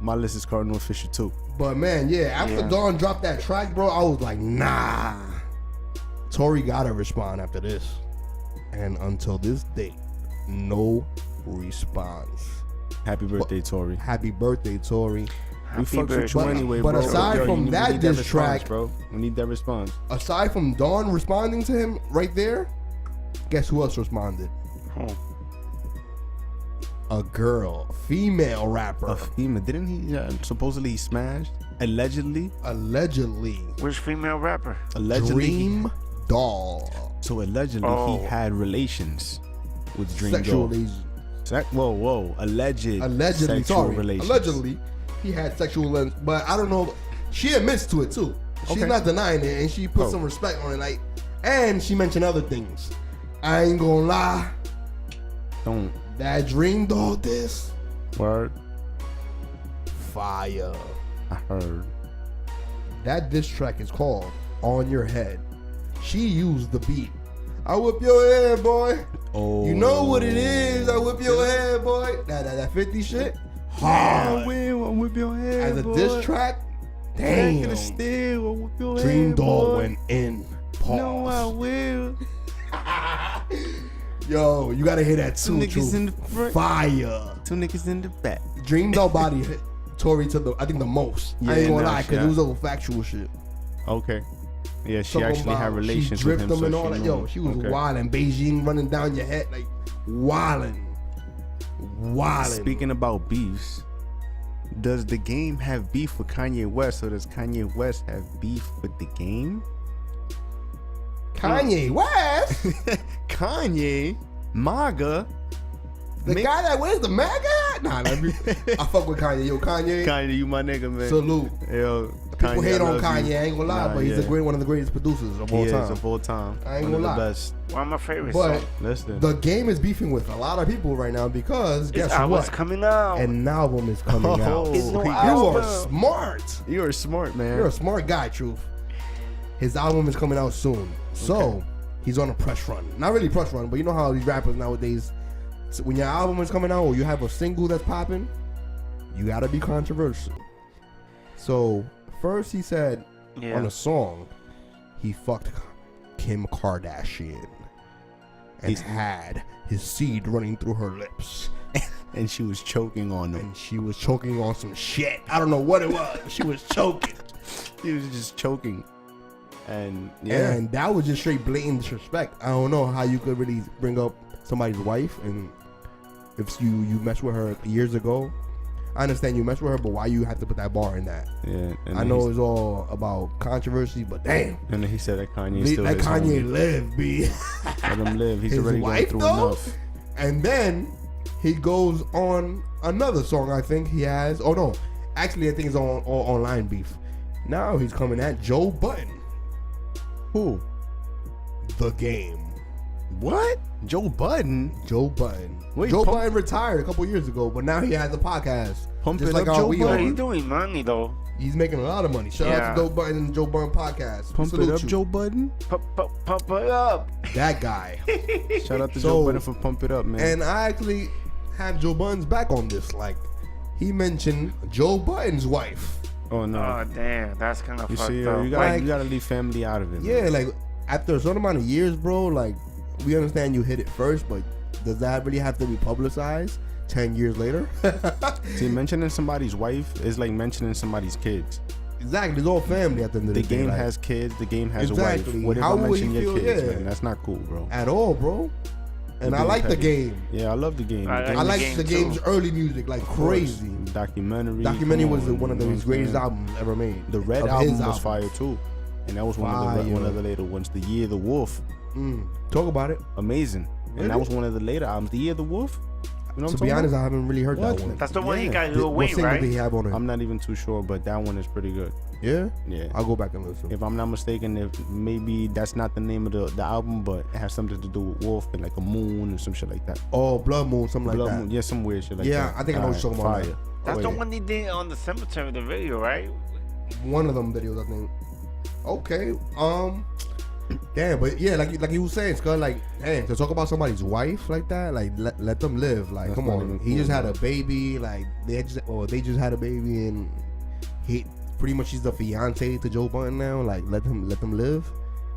My list is Cardinal Official too. man, yeah. After Dawn dropped that track, bro, I was like, nah. Tory gotta respond after this, and until this date, no response. Happy birthday, Tory. Happy birthday, Tory. We fucked with you But- anyway, but bro. aside Yo, from we that need diss response, track- bro. We need that response. Aside from Dawn responding to him right there, guess who else responded? Oh. A girl, female rapper. A female. Didn't he supposedly he smashed? Allegedly. Allegedly. Which female rapper? Allegedly. Dream Doll. So allegedly Oh. he had relations with Dream Sexual Doll. relations. Whoa. Allegedly. Allegedly, sexual sorry. relations. Allegedly, he had sexual relations, but I don't know. She admits to it too. She's Okay. not denying it, and she put Oh. some respect on it. Like, and she mentioned other things. I ain't gonna lie. Don't. That Dream Doll diss, Word. fire. I heard. That diss track is called "On Your Head." She used the beat. I whip your head, boy. Oh. You know what it is. I whip your head, boy. That 50 shit. I Hard. will. I'll whip your head, As a boy. diss track, Back in the damn. steel. I'll whip your Dream head, Doll boy. went in. No, I Pause. will. Yo, you gotta hear that Two too. niggas True. in the front. Fire. Two niggas in the back. Dream Doll body hit Tory to the, I think the most. I Yeah, ain't gonna nah, lie, she because it got- was over factual shit. Okay. Yeah, she Talking actually had about relations she with dripped him. them So and all she that. knew. Yo, she was Okay. wildin'. Beijing running down your head, like wildin'. Wildin'. Speaking about beefs, does the game have beef with Kanye West, or does Kanye West have beef with the game? Kanye West, Kanye, MAGA. the guy that wears the MAGA hat. Nah, I fuck with Kanye. Yo, Kanye. Kanye, you my nigga, man. Salute. Yo, People hate I on love Kanye. you. I ain't gonna lie, Nah, but he's one of the greatest producers of all He time. is of all time. I ain't One gonna of the lie. best. One of my favorites. But songs. Listen. the game is beefing with a lot of people right now because guess It's what? coming out. An album is coming out. It's no You album. are smart. You are smart, man. You're a smart guy, Truth. His album is coming out soon. So, he's on a press run. Not really press run, but you know how these rappers nowadays, so when your album is coming out or you have a single that's popping, you gotta be controversial. So, first he said on a song, he fucked Kim Kardashian and had his seed running through her lips. And she was choking on them. And she was choking on some shit. I don't know what it was. She was choking. She was just choking. And yeah. And that was just straight blatant disrespect. I don't know how you could really bring up somebody's wife, and if you messed with her years ago, I understand you messed with her, but why you have to put that bar in that? Yeah. And I know it's all about controversy, but damn. And then he said that Kanye still Let his Kanye homie. live, B. Let him live. He's His already going wife, through though? enough. And then he goes on another song, I think he has. Oh, no. Actually, I think it's on online beef. Now he's coming at Joe Budden. Who? The Game. What? Joe Budden? Joe Budden. Wait, Joe Budden retired a couple years ago, but now he has a podcast. Pump just It like Up, how Joe we What are. are you doing money though? He's making a lot of money. Shout out to Joe Budden and Joe Budden podcast. Pump Salute It Up, you. Joe Budden? Pump it up. That guy. Shout out to So- Joe Budden for Pump It Up, man. And I actually have Joe Budden's back on this. Like, he mentioned Joe Budden's wife. oh, no. Oh damn, that's kind of You fucked see, up. you Like- gotta leave family out of it. Yeah, man. like, after a certain amount of years, bro, like, we understand you hit it first, but does that really have to be publicized 10 years later? See, mentioning somebody's wife is like mentioning somebody's kids. Exactly. It's all family at the end of the The day. game like, has kids. The game has a Exactly. wife. What if How I would he mention your feel? kids, Yeah. man? That's not cool, bro. at all, bro. And You're I being like the petty. game. Yeah, I love the game. I The game I the like game the too. game's early music like crazy. Documentary. Documentary come was on, one of you know his what I'm greatest saying? albums ever made. The Red Of album his was fire too, and that was one Fire. of the later ones. The Year of the Wolf, Talk about it. amazing, Really? and that was one of the later albums. The Year of the Wolf. You know what To I'm be talking honest, about? I haven't really heard What? that one. That's the one he Yeah. got Lil What Wayne, single right? did he have on it? I'm not even too sure, but that one is pretty good. Yeah? Yeah. I'll go back and listen. If I'm not mistaken, if maybe that's not the name of the album, but it has something to do with wolf and like a moon or some shit like that. Oh, Blood Moon, something like Blood that. Moon, yeah, some weird shit like Yeah, that. I think I know what you're talking about Fire. now. That's Wait. the one he did on the cemetery, the video, right? One of them videos, I think. Okay. Damn, but yeah, like you were saying, Scott, like, damn, to talk about somebody's wife like that, like let them live. Like, That's come not on. even He cool, just had bro. a baby, like they just had a baby, and he pretty much he's the fiance to Joe Budden now. Like, let them live.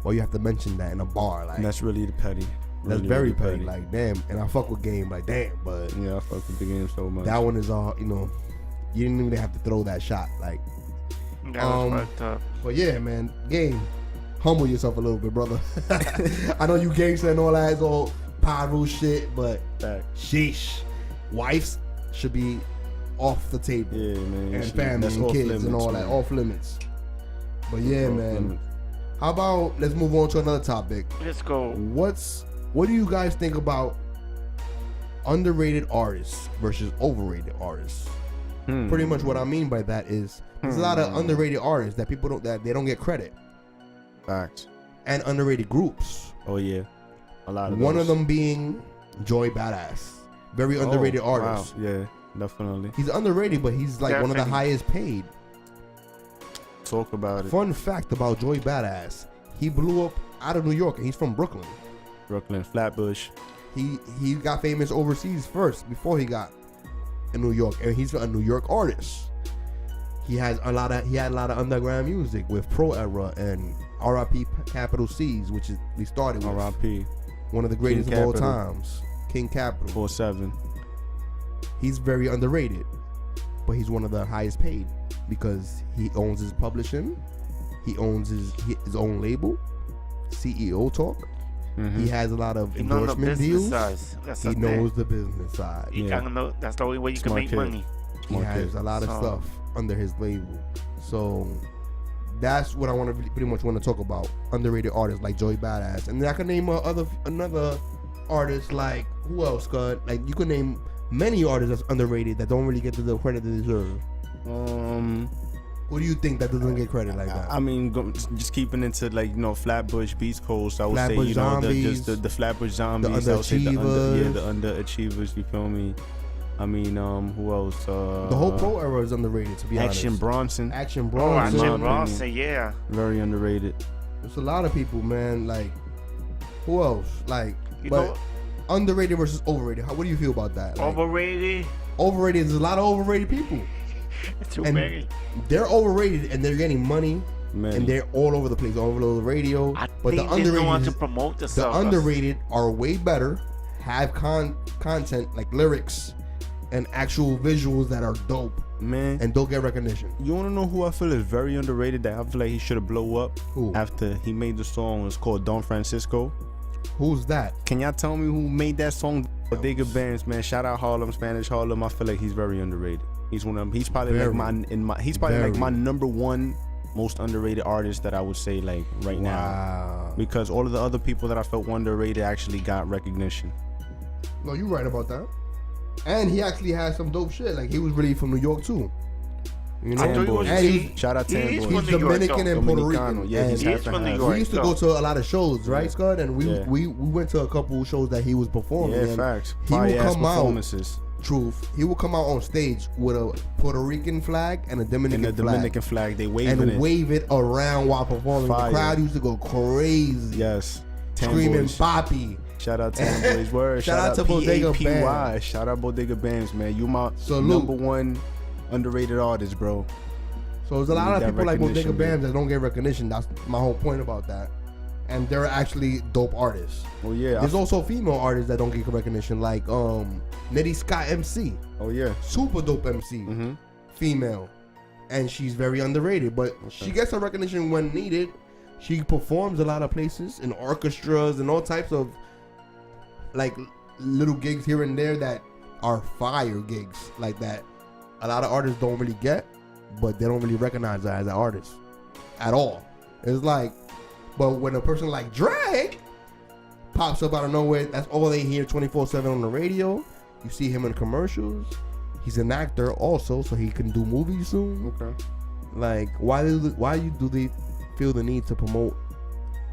Or you have to mention that in a bar, like And that's really the petty. that's Really, very really petty. Like, damn, and I fuck with Game, like, damn, but Yeah, I fuck with the game so much. that one is all, you know, you didn't even have to throw that shot, like. That was fucked up. But yeah, man, Game, humble yourself a little bit, brother. I know you gangster and all that, it's all pyro shit, but Fact. sheesh, wives should be off the table, Yeah, man. and Shit, family that's and off kids and limits, all that, man. off limits. But yeah, Off man. limits. How about let's move on to another topic? Let's go. What do you guys think about underrated artists versus overrated artists? Pretty much what I mean by that is there's a lot of underrated artists that people don't get credit, Facts. and underrated groups. Oh yeah, a lot of One those. of them being Joey Badass, very underrated Oh, artist. Wow. Yeah, definitely. He's underrated, but he's like one of the Definitely. highest paid. Talk about it. Fun fact about Joey Badass: he blew up out of New York, and he's from Brooklyn. Brooklyn, Flatbush. He got famous overseas first before he got in New York, and he's a New York artist. He had a lot of underground music with Pro Era and RRT Capital C's, which is we started with. R.I.P. One of the greatest King of all Capital. times, King Capital. 4-7. He's very underrated, but he's one of the highest paid because he owns his publishing, he owns his own label, CEO Talk. Mm-hmm. He has a lot of He knows the endorsement business deals. side. That's He the knows thing. the business side. You Yeah. gotta know. That's the only way you Smart can make kid. money. He Smart has kid. a lot of So- stuff under his label. So that's what I want to pretty much want to talk about. Underrated artists like Joey Badass, and then I can name another artist like who else? Scott? Like you could name many artists that's underrated that don't really get the credit they deserve. What do you think that doesn't get credit like that? I mean, just keeping into like Flatbush, Beast Coast. I would Flatbush say Zombies, the Flatbush Zombies, the I would say the Underachievers. Underachievers. You feel me? I mean, who else? The whole pro era is underrated, to be honest. Action Bronson. Action Oh, Bronson. Action Bronson, yeah. Very underrated. There's a lot of people, man. Like, who else? Like, You but know, underrated versus overrated. What do you feel about that? Like, overrated. overrated. There's a lot of overrated people. Too And many. they're overrated and they're getting money Many. and they're all over the place, all over the radio. I But the think they don't want to underrated, promote the themselves. underrated are way better. Have content like lyrics and actual visuals that are dope Man, and don't get recognition. you want to know who I feel is very underrated that I feel like he should have blow up Who? after he made the song? It's called Don Francisco. Who's that? Can y'all tell me who made that song? Bodega Bands, man. Shout out Harlem, Spanish Harlem. I feel like he's very underrated. He's one of them. He's probably Very. he's probably like my Very. number one most underrated artist that I would say like right now. Wow. Because all of the other people that I felt underrated actually got recognition. No, you're right about that. And he actually had some dope shit. Like he was really from New York too. You know, I thought he was- and he- he's, Shout out he is Tan from Boy. he's New York, Dominican though. and Puerto Dominicano, Rican. yeah, And he's He half is and from New half. York. we used to go to a lot of shows, right, Yeah. Scott? And we Yeah. we went to a couple shows that he was performing. Yeah, and facts. He would Fire ass come out. performances. Truth. He would come out on stage with a Puerto Rican flag and a Dominican And the flag, Dominican flag, they waving and it. wave it around while performing. Fire. The crowd used to go crazy, Yes. Tan screaming Boys. "Papi." Shout out Tan Boys. Word. Shout out to Bodega PAPY. Bands. Shout out Bodega Bands, man. You my Salute. number one underrated artist, bro. So there's a You lot need of that people like Bodega recognition, Bands that don't get recognition. That's my whole point about that. And they're actually dope artists. Oh yeah. There's also female artists that don't get recognition, like Nettie Scott MC, Oh yeah. super dope MC, Mm-hmm. female, and she's very underrated. But she gets her recognition when needed. She performs a lot of places in orchestras and all types of like little gigs here and there that are fire gigs like that. A lot of artists don't really get, but they don't really recognize her as an artist at all. It's like, but when a person like Drake pops up out of nowhere, that's all they hear 24/7 on the radio. You see him in commercials. He's an actor also, so he can do movies soon. Okay. Like, why do they feel the need to promote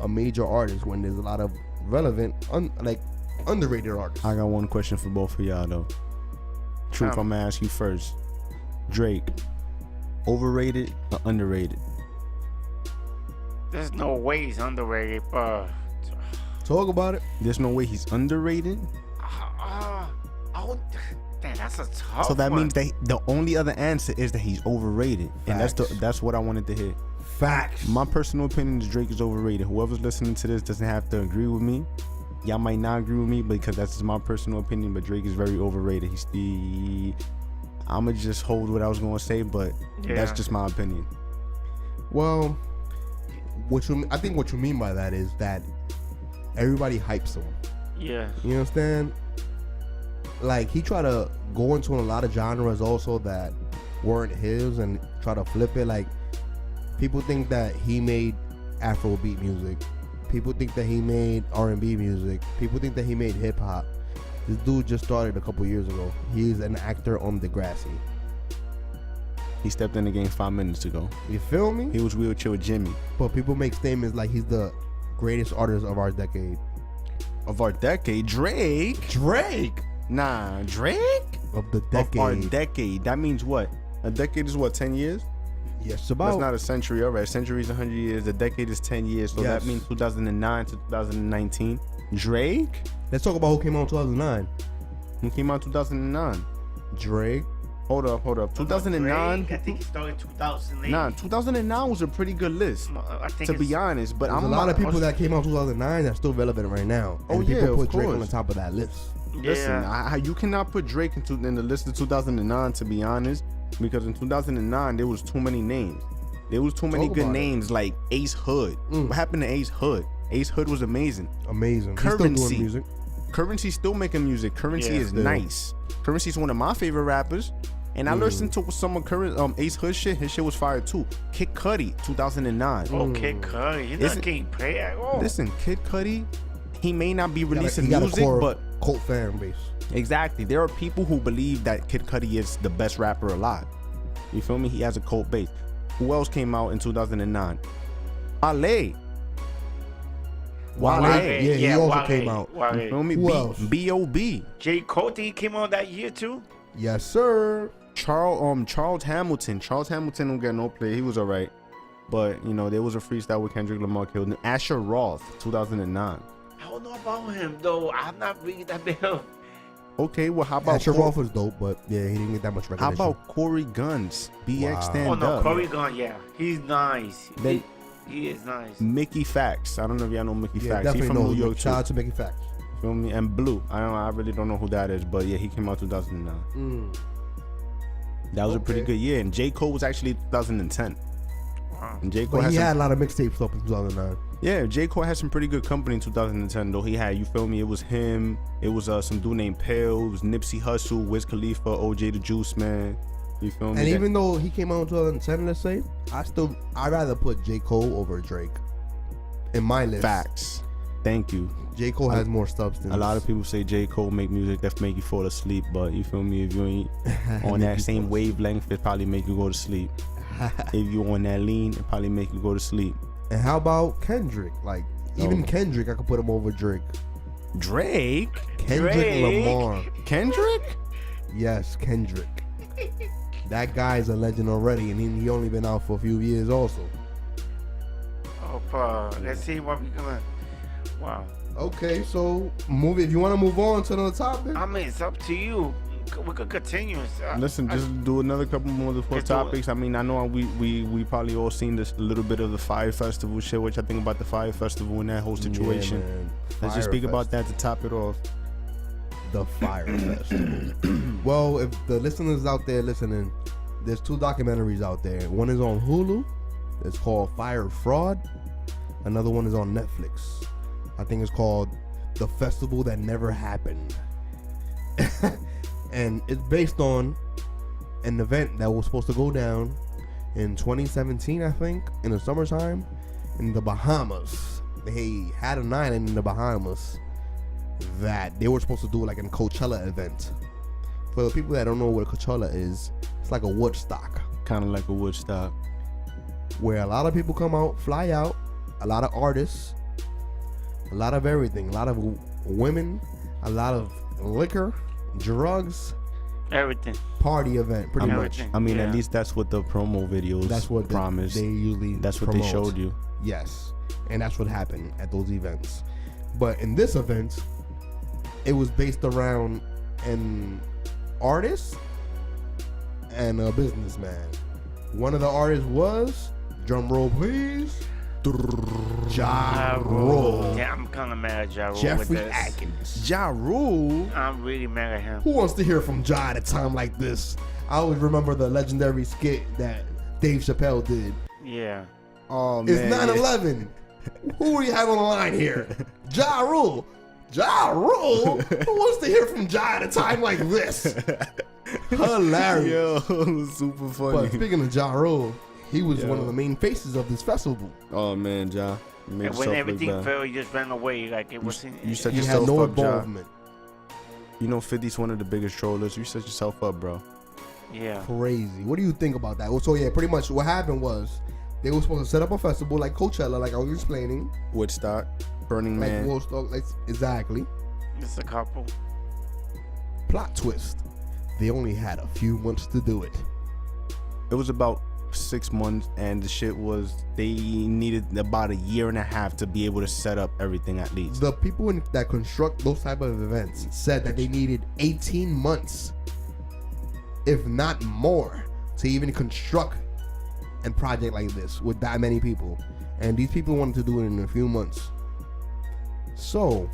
a major artist when there's a lot of relevant, underrated artists? I got one question for both of y'all though. Truth, I'm gonna ask you first. Drake, overrated or underrated? There's no way he's underrated, but Talk about it. There's no way he's underrated. oh, damn, that's a tough. So that one. means that the only other answer is that he's overrated, and Facts. that's what I wanted to hear. Facts. My personal opinion is Drake is overrated. Whoever's listening to this doesn't have to agree with me. Y'all might not agree with me because that's just my personal opinion, but Drake is very overrated. I'ma just hold what I was gonna say, but that's just my opinion. Well, I think what you mean by that is that everybody hypes him. Yeah. You understand? Like, he tried to go into a lot of genres also that weren't his and try to flip it. Like, people think that he made Afrobeat music. People think that he made R&B music. People think that he made hip hop. This dude just started a couple years ago. He's an actor on Degrassi. He stepped in the game 5 minutes ago. You feel me? He was Wheelchair with Jimmy. But people make statements like he's the greatest artist of our decade. Of our decade, Drake? Drake Nah, Drake? of the decade. Of our decade. That means what? A decade is what, 10 years? Yes, about. That's not a century. All right, a century is 100 years. A decade is 10 years. So Yes. that means 2009 to 2019. Drake? Let's talk about who came out in 2009. Who came out 2009? Drake. Hold up. 2009? Drake, I think he started 2008. Nah, 2009 was a pretty good list, I think to it's, be honest. But There's I'm a lot of people that came out in 2009 that's still relevant right now. Oh, And yeah, people put of Drake on the course. top of that list. Listen, Yeah. you cannot put Drake in the list of 2009, to be honest, because in 2009 there was too many names. There was too many Talk good about it. names like Ace Hood. Mm. What happened to Ace Hood? Ace Hood was amazing. Amazing. He's still doing Currency. music. Currency's still making music. Currency Yeah, is still. nice. Currency's one of my favorite rappers. And I listened to some of current Ace Hood shit. His shit was fire too. Kid Cudi, 2009. Oh, Kid Cudi. He's not getting paid at all. Listen, Kid Cudi, he may not be releasing he got music, but cult fan base. exactly, there are people who believe that Kid Cudi is the best rapper alive. You feel me? He has a cult base. Who else came out in 2009? Wale. Yeah, he also came out. You feel me? Who else? B.O.B. J. Cole, he came out that year too. Yes, sir. Charles Hamilton. Charles Hamilton don't get no play. He was alright. But, you know, there was a freestyle with Kendrick Lamar killed him. Asher Roth, 2009. I don't know about him though. I'm not really that big of. Okay, well, how about Asher Roth was dope, but yeah, he didn't get that much how recognition. about Corey Guns? BX Wow. Stand Oh no, Up. Corey gone. Yeah, he's nice. Then- He is nice. Mickey Facts. I don't know if y'all know Mickey Yeah, Facts. He definitely from know. New York Shout too. out to Mickey Facts. Feel me? And Blue. I really don't know who that is, but yeah, he came out 2009. That was a pretty Okay. good year. And J. Cole was actually 2010. Wow. And J. Cole But had he some, had a lot of mixtapes up in 2009. yeah, J. Cole had some pretty good company in 2010 though. He had, you feel me? It was him. It was some dude named Pale. It was Nipsey Hussle, Wiz Khalifa, OJ the Juice Man. You feel me? And That- even though he came out in 2010, let's say, I'd rather put J. Cole over Drake in my list. Facts. Thank you. J. Cole has more substance. A lot of people say J. Cole make music that make you fall asleep, but you feel me? If you ain't on that same wavelength, it probably make you go to sleep. If you on that lean, it probably make you go to sleep. And how about Kendrick? Like, even Kendrick, I could put him over Drake. Drake? Kendrick Drake? Lamar. Kendrick? Yes, Kendrick. That guy's a legend already, and he only been out for a few years also. Oh, let's see what we gonna. Wow. Okay, so if you want to move on to another topic. I mean, it's up to you. We could continue. Listen, just do another couple more of the four Let's do it. topics. I mean, I know we probably all seen this a little bit of the Fyre Festival shit. What y'all think about the Fyre Festival and that whole situation? Yeah, man. Let's just Fyre speak about that to top it off. The Fyre Festival. Well, if the listeners out there listening, there's 2 documentaries out there. One is on Hulu. It's called Fyre Fraud. Another one is on Netflix. I think it's called The Festival That Never Happened. And it's based on an event that was supposed to go down in 2017, I think, in the summertime in the Bahamas. They had an island in the Bahamas that they were supposed to do like a Coachella event. For the people that don't know what a Coachella is, it's like a Woodstock Kind of like a Woodstock. where a lot of people come out, fly out, a lot of artists, a lot of everything, a lot of women, a lot of liquor, drugs, Everything. party event, pretty much. Everything. I mean, Yeah. at least that's what the promo videos That's what promised. they usually That's what promote. they showed you. Yes, and that's what happened at those events. But in this event, it was based around an artist and a businessman. One of the artists was, drum roll please, Ja Rule. Yeah, I'm kind of mad at Ja Rule Jeffrey with this. Atkins. Ja Rule. I'm really mad at him. Who wants to hear from Ja at a time like this? I always remember the legendary skit that Dave Chappelle did. Yeah. Oh man. It's 9/11. Who do you have on the line here? Ja Rule. Ja Rule? Who wants to hear from Ja at a time like this? Hilarious. Yo, super funny. But speaking of Ja Rule, he was one of the main faces of this festival. Oh man, Ja. You made And when yourself everything look bad. fell, he just ran away. Like it wasn't. You set He had yourself no up, Ja. involvement. You know 50's one of the biggest trollers. You set yourself up, bro. Yeah. Crazy. What do you think about that? Well, so yeah, pretty much what happened was they were supposed to set up a festival like Coachella, like I was explaining. Woodstock, Burning Like Man. Woodstock, like exactly. It's a couple. Plot twist. They only had a few months to do it. It was about 6 months, and the shit was they needed about a year and a half to be able to set up everything at least. The people that construct those type of events said that they needed 18 months, if not more, to even construct a project like this with that many people. And these people wanted to do it in a few months. So,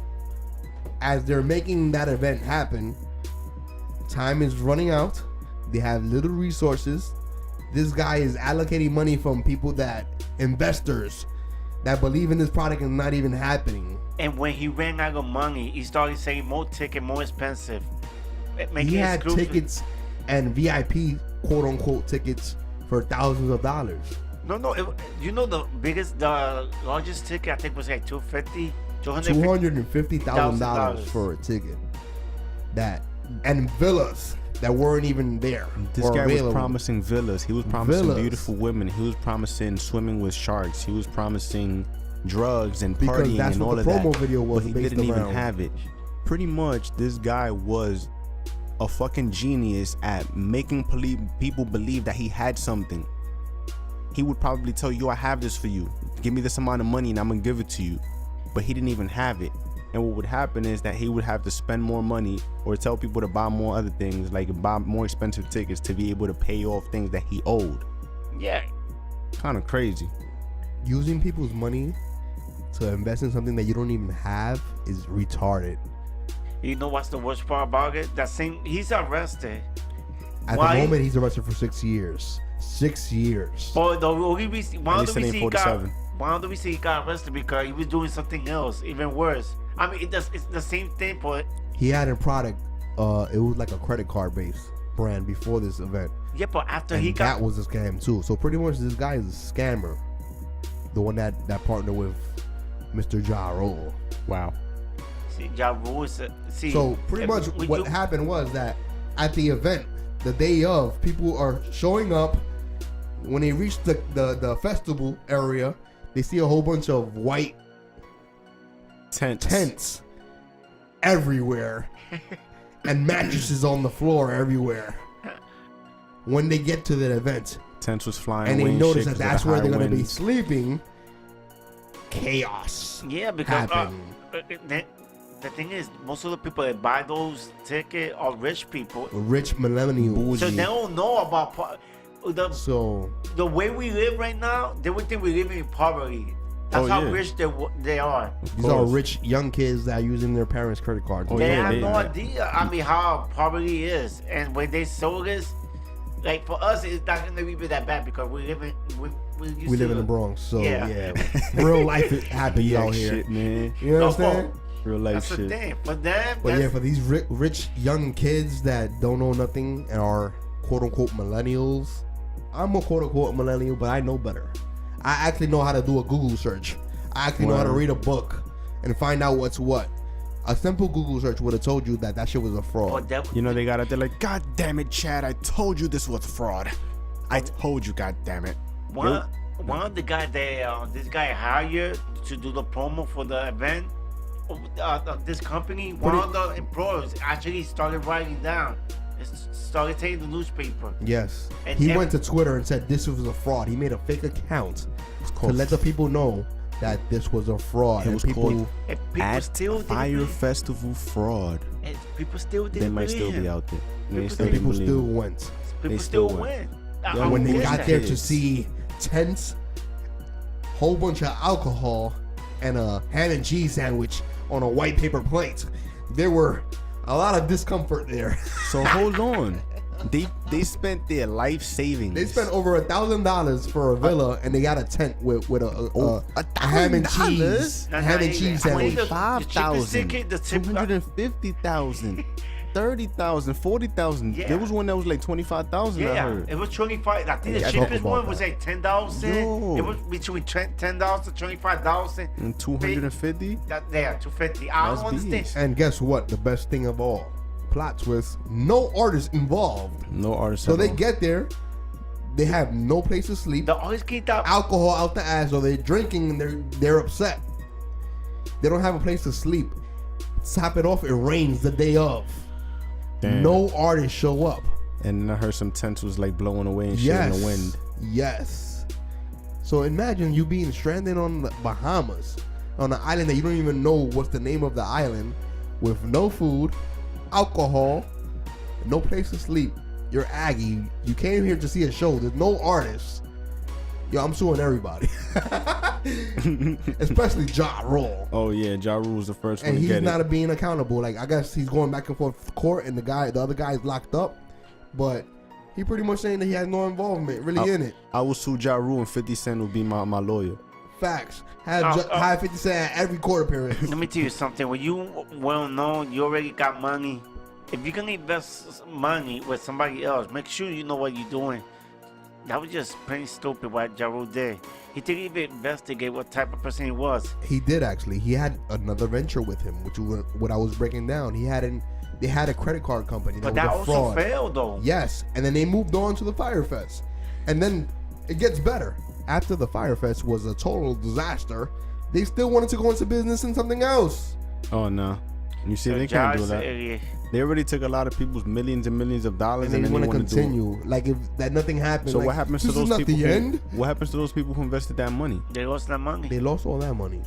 as they're making that event happen, time is running out. They have little resources. This guy is allocating money from people investors that believe in this product and not even happening. And when he ran out of money, he started saying more ticket, more expensive. He had tickets and VIP quote unquote tickets for thousands of dollars. No, the largest ticket I think was like $250,000 for a ticket. That and villas that weren't even there. This guy available. was promising villas. He was promising Villas. beautiful women. He was promising swimming with sharks. He was promising drugs and Because partying that's and what all the of that. promo video was But he based didn't even around. have it. Pretty much, this guy was a fucking genius at making people believe that he had something. He would probably tell you, I have this for you. Give me this amount of money and I'm gonna give it to you. But he didn't even have it. And what would happen is that he would have to spend more money or tell people to buy more other things, like buy more expensive tickets to be able to pay off things that he owed. Yeah. Kind of crazy. Using people's money to invest in something that you don't even have is retarded. You know what's the worst part about it? He's arrested. At the moment, he's arrested for 6 years. 6 years. But the only reason, one of the reasons he got arrested because he was doing something else, even worse. I mean, it's the same thing, but He had a product. It was like a credit card based brand before this event. yeah, but after And he got that was a scam too. So pretty much this guy is a scammer. The one that partnered with Mr. Ja Rule. Wow. Ja Rule is So pretty much what happened was that at the event, the day of, people are showing up. When they reach the festival area, they see a whole bunch of white tents everywhere and mattresses on the floor everywhere. When they get to the event Tents was flying and away they notice shit that 'cause of that's the where high they're going to be winds. sleeping, chaos Yeah, because happened. the thing is, most of the people that buy those tickets are rich people, Rich millennials. so they don't know about So the way we live right now. They would think we live in poverty. That's how rich they are. these are rich young kids that are using their parents' credit cards. They have no idea. I mean, how poverty is, and when they sold this, like for us, it's not gonna be that bad because we live in the Bronx, so Yeah. real life it happens out here. Shit, man. You know what I'm saying? Real life That's the shit. thing. For them, But yeah, for these rich young kids that don't know nothing and are quote unquote millennials, I'm a quote unquote millennial, but I know better. I actually know how to do a Google search. I actually know how to read a book and find out what's what. A simple Google search would have told you that shit was a fraud. You know, they got out there like, God damn it, Chad, I told you this was fraud. I told you, God damn it. One of the guys that this guy hired to do the promo for the event, this company, one of the employees actually started writing down, started taking the newspaper. Yes. And He went to Twitter and said this was a fraud. He made a fake account to let the people know that this was a fraud. It was and people At Fyre Festival fraud. And people still didn't They might believe still him. be out there. People still went. People They still still win. When they Who's got that? there to Kids. see tents, whole bunch of alcohol, and a ham and cheese sandwich on a white paper plate, there were a lot of discomfort there. So hold on. They spent their life savings. They spent over $1,000 for a villa, and they got a tent with a ham and cheese, $1,000? ham and cheese sandwich. 5,000, the cheapest ticket, 250,000, 30,000, 40,000. Yeah. There was one that was like 25,000. I Yeah, heard. it was 25. I think Yeah, the talk cheapest about one that. was like $10,000. Yo. It was between $10 to $25,000. And 250. Yeah, 250. I That's don't understand. beast. And guess what? The best thing of all, plot twist: no artists involved. No artist. So at they all. get there, they have no place to sleep. The artist get out. Alcohol out the ass, or they're drinking and they're upset. They don't have a place to sleep. Top it off, it rains the day of. Damn. No artists show up. And then I heard some tents was like blowing away and shit in the wind. Yes. So imagine you being stranded on the Bahamas, on an island that you don't even know what's the name of the island, with no food, alcohol, no place to sleep. You're Aggie. You came here to see a show. There's no artists. Yo, I'm suing everybody. Especially Ja Rule. Oh yeah, Ja Rule was the first And one to he's get not it. being accountable. Like, I guess he's going back and forth to court, and the other guy is locked up. But he pretty much saying that he has no involvement really in it. I will sue Ja Rule and 50 Cent will be my lawyer. Facts. Have 50 Cent at every court appearance. Let me tell you something. When you well known, you already got money. if you're gonna invest money with somebody else, make sure you know what you're doing. That was just plain stupid what Ja Rule did. He didn't even investigate what type of person he was. He did actually. He had another venture with him, which was what I was breaking down. They had a credit card company. But that was a also fraud. failed though. Yes, and then they moved on to the Fyre Fest, and then it gets better. After the Fyre Fest was a total disaster, they still wanted to go into business in something else. Oh no, you see, they can't do that. They already took a lot of people's millions and millions of dollars, And they want to wanna continue. Like if that nothing happened. So like, what happens to this those is not people? the end. What happens to those people who invested that money? They lost that money. They lost all that money.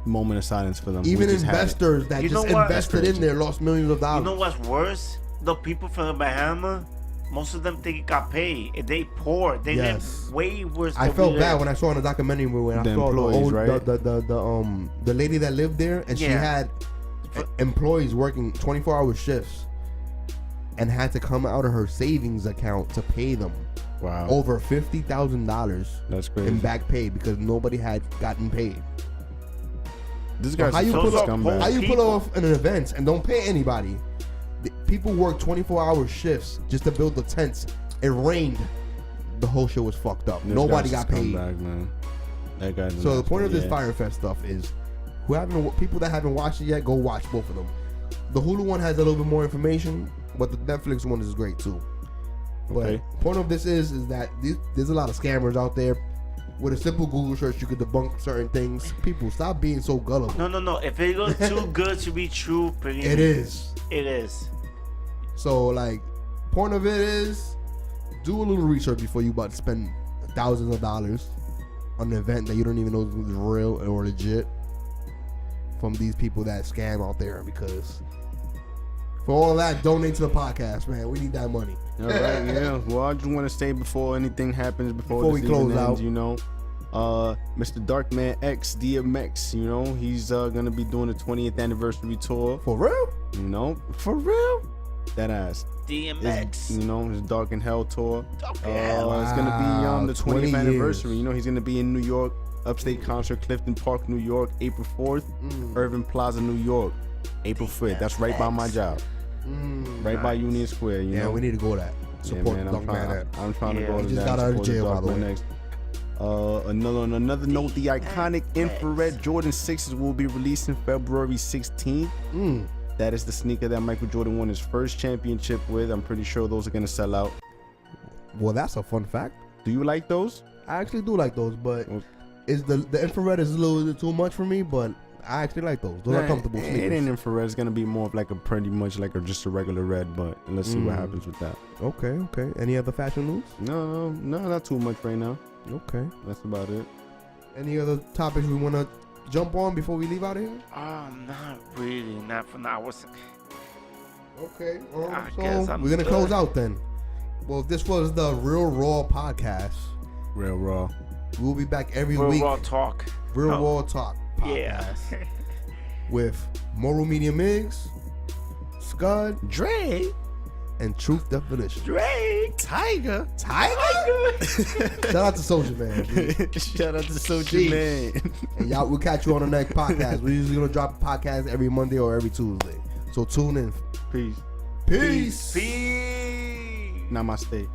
Moment of silence for them. Even We just had it. investors that You just know what? invested in there lost millions of dollars. You know what's worse? The people from the Bahamas, most of them think it got paid. If they poor, they Yes. live way worse. I than felt we bad live. when I saw in the documentary when I The saw employees, the, right? the lady that lived there, and she Yeah. had employees working 24-hour shifts and had to come out of her savings account to pay them Wow, over $50,000 that's crazy. in back pay because nobody had gotten paid. This So guy's how you such a pull up? scumbag. How you pull People- off an event and don't pay anybody? People work 24-hour shifts just to build the tents. It rained. The whole shit was fucked up. This Nobody guy's a got paid. scumbag, man. That guy's an So the point of this asshole, Fyre Fest stuff is, people that haven't watched it yet, go watch both of them. The Hulu one has a little bit more information, but the Netflix one is great too. But Okay. point of this is that there's a lot of scammers out there. With a simple Google search, you could debunk certain things. People, stop being so gullible. No. If it looks too good to be true, pretty It is. It is. So like, point of it is, do a little research before you about to spend thousands of dollars on an event that you don't even know is real or legit from these people that scam out there. Because for all of that, donate to the podcast, man. We need that money. All right, yeah. Well, I just want to say before anything happens, before we this close even ends, out, you know, Mr. Darkman X DMX, you know, he's gonna be doing the 20th anniversary tour. For real? You know, for real. That ass. DMX. You know, his Dark in Hell tour. Yeah. It's gonna be Wow, the 20 20th anniversary. years. You know, he's gonna be in New York, upstate concert, Clifton Park, New York, April 4th, Irving Plaza, New York, April 5th. That's right by my job, right by Union Square. You Yeah, know, we need to go to that. Support yeah, the man, Darkman. I'm trying to Yeah. go He to just that. got out of support the jail, by the Darkman way. X. On another note, the iconic infrared Jordan 6s will be released in February 16th. That is the sneaker that Michael Jordan won his first championship with. I'm pretty sure those are gonna sell out. Well, that's a fun fact. Do you like those? I actually do like those, but Well- is the infrared is a little bit too much for me, but I actually like those. Those are comfortable It sneakers. ain't infrared. It's gonna be more of like a pretty much like just a regular red, but let's see what happens with that. Okay. Any other fashion news? No, not too much right now. Okay. That's about it. Any other topics we want to jump on before we leave out of here? Not really. Not for now. Okay. I So guess I'm we're gonna good. close out then. Well, this was the Real Raw podcast. Real raw. We'll be back every Real week. raw talk. Real Oh. Raw Talk podcast Yeah. with Moral Media Migs, Scud, Dre. and Truth Definition. Drake. Tiger. Shout out to Soldier Man. G. Shout out to Soldier Jeez. Man. And y'all, we'll catch you on the next podcast. We're usually gonna drop a podcast every Monday or every Tuesday. So tune in. Peace. Peace. Peace. Namaste.